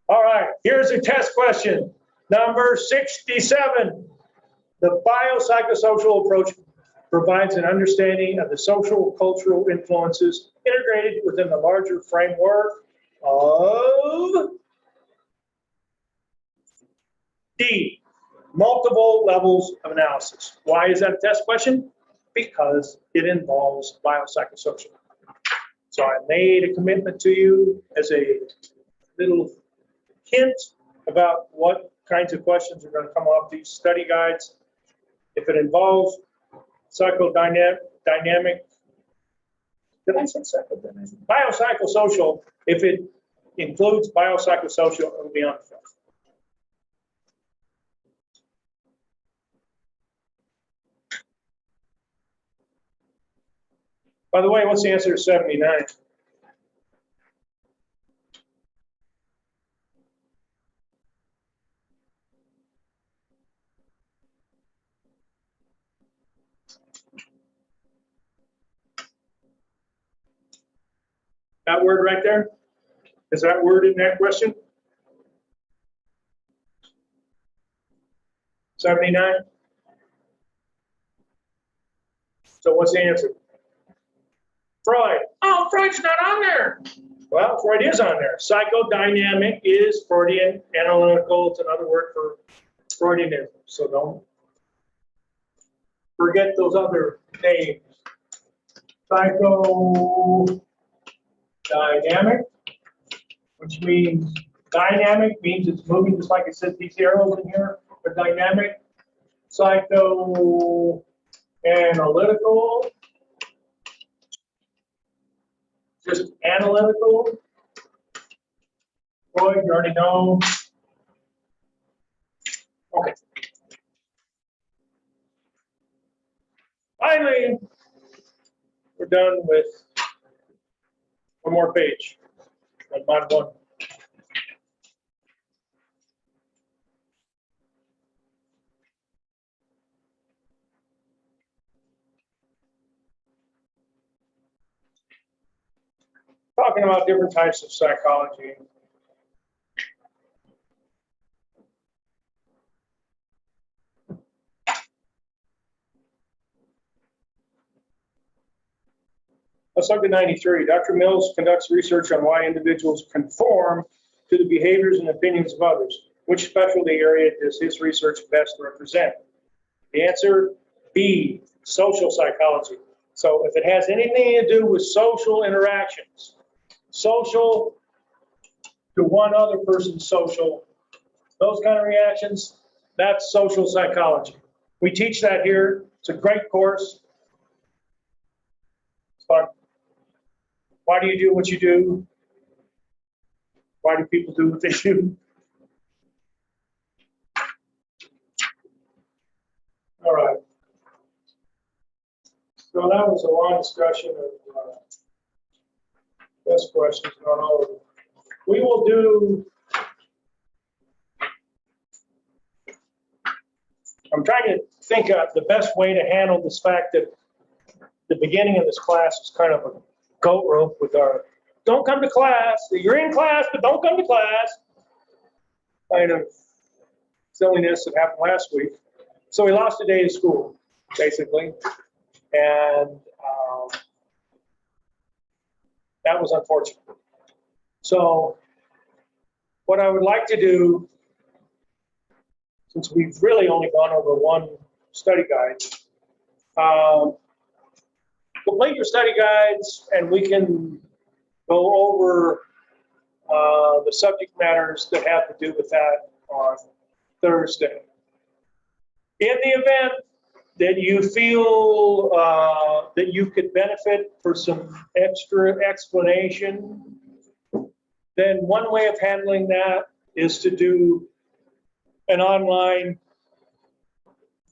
All right, here's a test question. Number 67. The biopsychosocial approach provides an understanding of the social cultural influences integrated within the larger framework of D, multiple levels of analysis. Why is that a test question? Because it involves biopsychosocial. So I made a commitment to you as a little hint about what kinds of questions are going to come off these study guides. If it involves psychodynamic, did I say psychodynamic? Biopsychosocial, if it includes biopsychosocial, it will be on the film. By the way, what's the answer to 79? That word right there? Is that word in that question? 79? So what's the answer? Freud. Oh, Freud's not on there. Well, Freud is on there. Psychodynamic is Freudian. Analytical, it's another word for Freudianism. So don't forget those other names. Psychodynamic, which means dynamic, means it's moving, just like it says these arrows in here are dynamic. Psychoanalytical, just analytical. Freud, you already know. Okay. Finally, we're done with one more page on mod 1. Talking about different types of psychology. Let's look at 93. Dr. Mills conducts research on why individuals conform to the behaviors and opinions of others. Which specialty area does his research best represent? The answer, B, social psychology. So if it has anything to do with social interactions, social to one other person's social, those kind of reactions, that's social psychology. We teach that here. It's a great course. It's fun. Why do you do what you do? Why do people do what they do? All right. So that was a long discussion of best questions, not all of them. We will do, I'm trying to think of the best way to handle this fact that the beginning of this class is kind of a goat rope with our, don't come to class, you're in class, but don't come to class, kind of silliness that happened last week. So we lost a day of school, basically, and that was unfortunate. So what I would like to do, since we've really only gone over one study guide, complete your study guides and we can go over the subject matters that have to do with that on Thursday. In the event that you feel that you could benefit for some extra explanation, then one way of handling that is to do an online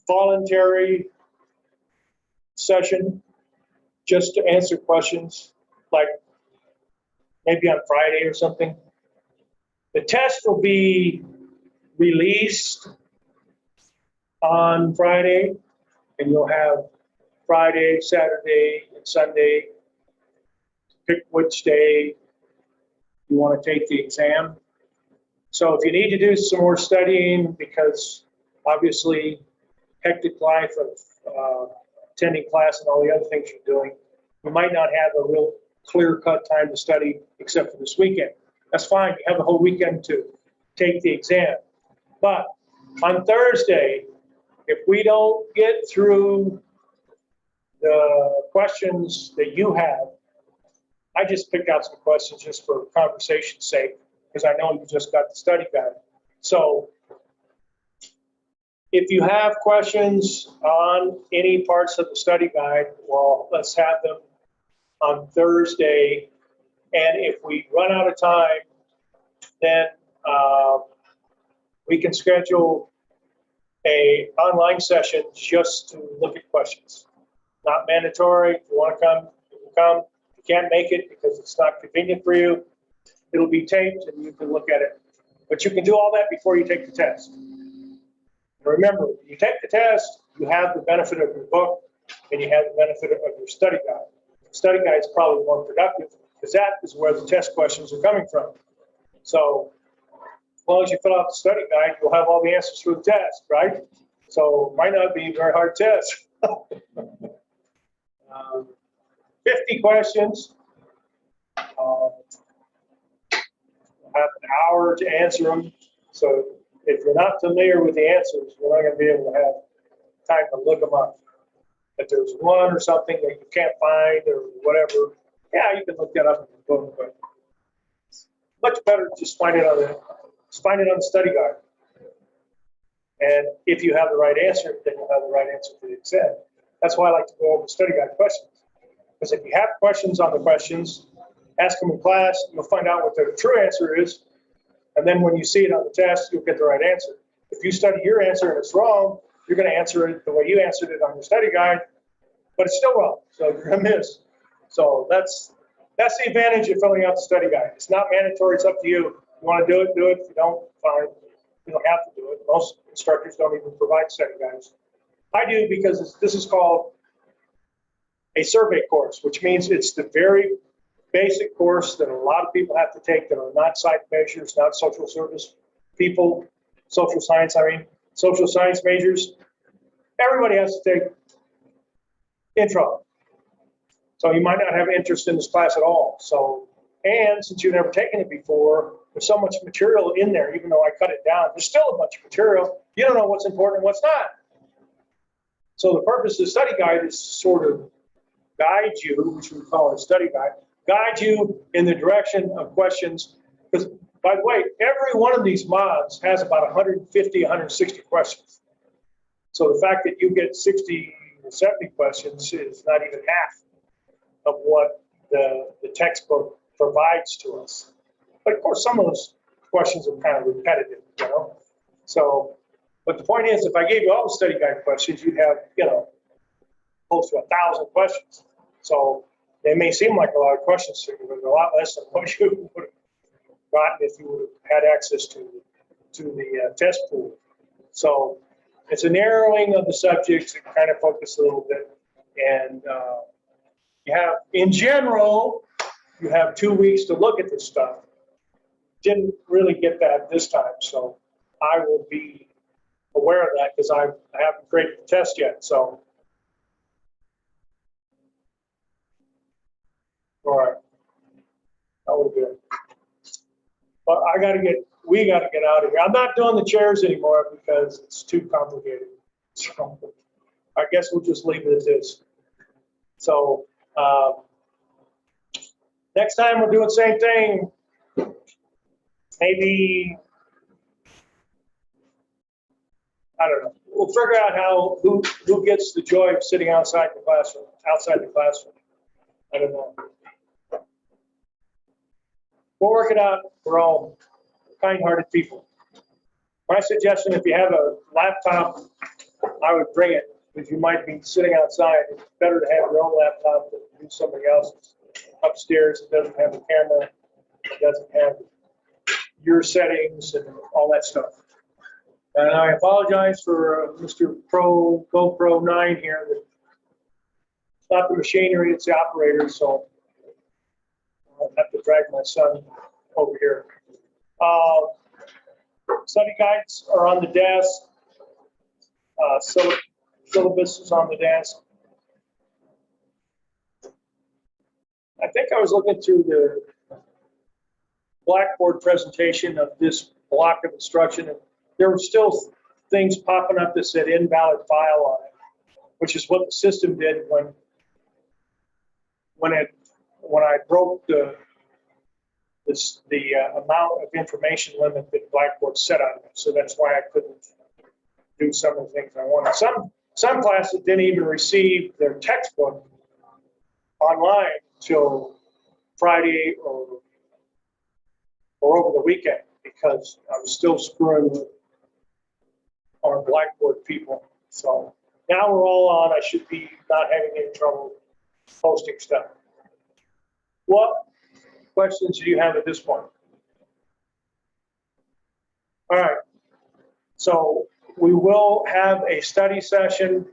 voluntary session just to answer questions, like maybe on Friday or something. The test will be released on Friday, and you'll have Friday, Saturday, and Sunday to pick which day you want to take the exam. So if you need to do some more studying, because obviously hectic life of attending class and all the other things you're doing, you might not have a real clear-cut time to study except for this weekend. That's fine. You have the whole weekend to take the exam. But on Thursday, if we don't get through the questions that you have, I just picked out some questions just for conversation's sake, because I know you just got the study guide. So if you have questions on any parts of the study guide, well, let's have them on Thursday. And if we run out of time, then we can schedule a online session just to look at questions. Not mandatory. If you want to come, you can come. If you can't make it because it's not convenient for you, it'll be taped and you can look at it. But you can do all that before you take the test. And remember, when you take the test, you have the benefit of your book and you have the benefit of your study guide. The study guide is probably more productive because that is where the test questions are coming from. So as long as you fill out the study guide, you'll have all the answers for the test, right? So it might not be a very hard test. 50 questions. You'll have an hour to answer them. So if you're not familiar with the answers, you're not going to be able to have time to look them up. If there's one or something that you can't find or whatever, yeah, you can look that up in the book, but it's much better to just find it on the study guide. And if you have the right answer, then you'll have the right answer for the exam. That's why I like to go over the study guide questions. Because if you have questions on the questions, ask them in class, you'll find out what the true answer is. And then when you see it on the test, you'll get the right answer. If you study your answer and it's wrong, you're going to answer it the way you answered it on your study guide, but it's still wrong. So you're going to miss. So that's the advantage of filling out the study guide. It's not mandatory. It's up to you. If you want to do it, do it. If you don't, fine. You don't have to do it. Most instructors don't even provide study guides. I do because this is called a survey course, which means it's the very basic course that a lot of people have to take that are not psych majors, not social service people, social science majors. Everybody has to take intro. So you might not have interest in this class at all. So, and since you've never taken it before, there's so much material in there, even though I cut it down, there's still a bunch of material. You don't know what's important and what's not. So the purpose of the study guide is sort of guide you, which we call a study guide you in the direction of questions. Because, by the way, every one of these mods has about 150, 160 questions. So the fact that you get 60 or 70 questions is not even half of what the textbook provides to us. But of course, some of those questions are kind of repetitive, you know? So, but the point is, if I gave you all the study guide questions, you'd have, you know, close to 1,000 questions. So they may seem like a lot of questions to you, but a lot less than what you would have gotten if you would have had access to the test pool. So it's a narrowing of the subjects and kind of focus a little bit. And you have, in general, you have 2 weeks to look at this stuff. Didn't really get that this time, so I will be aware of that because I haven't created the test yet. So, all right, that will be good. But we got to get out of here. I'm not doing the chairs anymore because it's too complicated. So I guess we'll just leave it as is. So next time we'll do the same thing. Maybe, I don't know. We'll figure out who gets the joy of sitting outside the classroom. I don't know. We'll work it out. We're all kind-hearted people. My suggestion, if you have a laptop, I would bring it, because you might be sitting outside. It's better to have your own laptop than use somebody else's. Upstairs, it doesn't have a camera. It doesn't have your settings and all that stuff. And I apologize for Mr. GoPro 9 here. It's not the machinery, it's the operator, so I'll have to drag my son over here. Study guides are on the desk. Syllabus is on the desk. I think I was looking through the Blackboard presentation of this block of instruction, and there were still things popping up that said invalid file on it, which is what the system did when I broke the amount of information limit that Blackboard set on it. So that's why I couldn't do some of the things I wanted. Some classes didn't even receive their textbook online till Friday or over the weekend, because I was still screwing with our Blackboard people. So now we're all on. I should be not having any trouble posting stuff. What questions do you have at this point? All right. So we will have a study session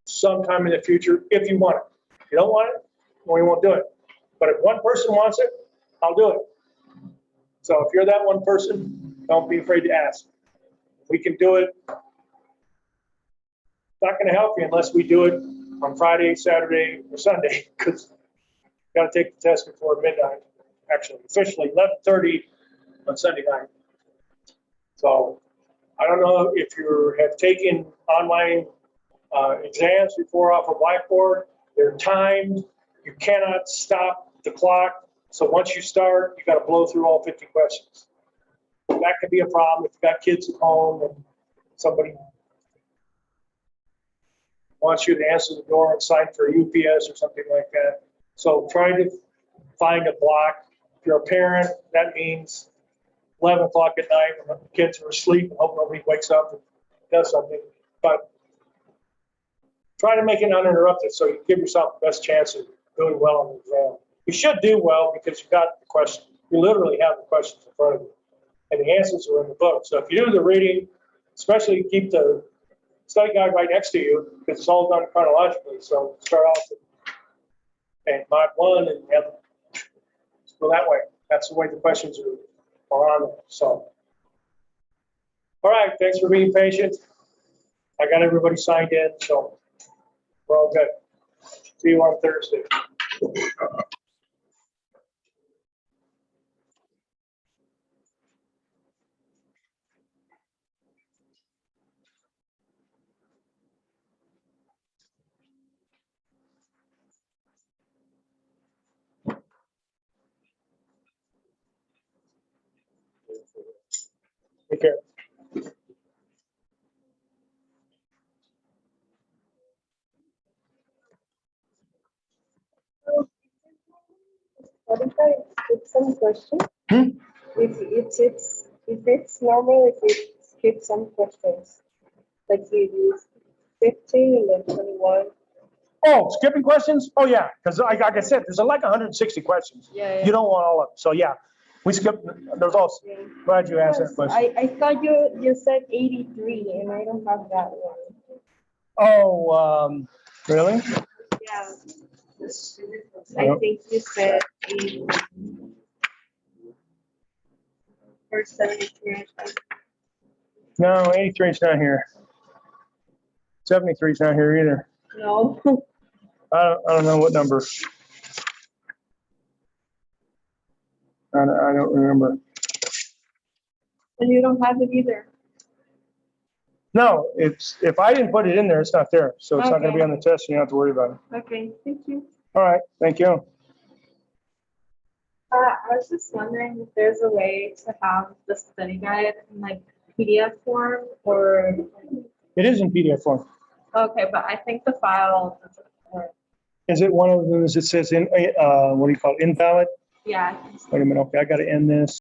sometime in the future if you want it. If you don't want it, we won't do it. But if one person wants it, I'll do it. So if you're that one person, don't be afraid to ask. We can do it. It's not going to help you unless we do it on Friday, Saturday, or Sunday, because you got to take the test before midnight. Actually, officially 11:30 on Sunday night. So I don't know if you have taken online exams before off of Blackboard. They're timed. You cannot stop the clock. So once you start, you got to blow through all 50 questions. That could be a problem if you've got kids at home and somebody wants you to answer the door and sign for UPS or something like that. So try to find a block. If you're a parent, that means 11 o'clock at night when the kids are asleep and hope nobody wakes up and does something. But try to make it uninterrupted so you give yourself the best chance of doing well on the exam. You should do well because you got the question. You literally have the questions in front of you, and the answers are in the book. So if you do the reading, especially keep the study guide right next to you because it's all done chronologically. So start off with mod 1 and have go that way. That's the way the questions are on there. So, all right. Thanks for being patient. I got everybody signed in, so we're all good. See you on Thursday. Take care. What if I skip some questions? Hmm? If it's normal, if we skip some questions, like we use 15 and then 21. Oh, skipping questions? Oh, yeah, because like I said, there's like 160 questions. Yeah. You don't want all of them. So, yeah, we skipped, there's also, Yeah. glad you asked that Because question. I thought you said 83 and I don't have that one. Oh, really? Yeah. I think you said 80 or 73. No, 83 is not here. 73 is not here either. No. I don't know what number. I don't remember. And you don't have it either. No, if I didn't put it in there, it's not there. So it's not going to be Okay. on the test. You don't have to worry about it. Okay, thank you. All right, thank you. I was just wondering if there's a way to have the study guide in like PDF form or, It is in PDF form. okay, but I think the file doesn't work. Is it one of those that says in, what do you call it, invalid? Yeah, I think so. Wait a minute, okay, I got to end this.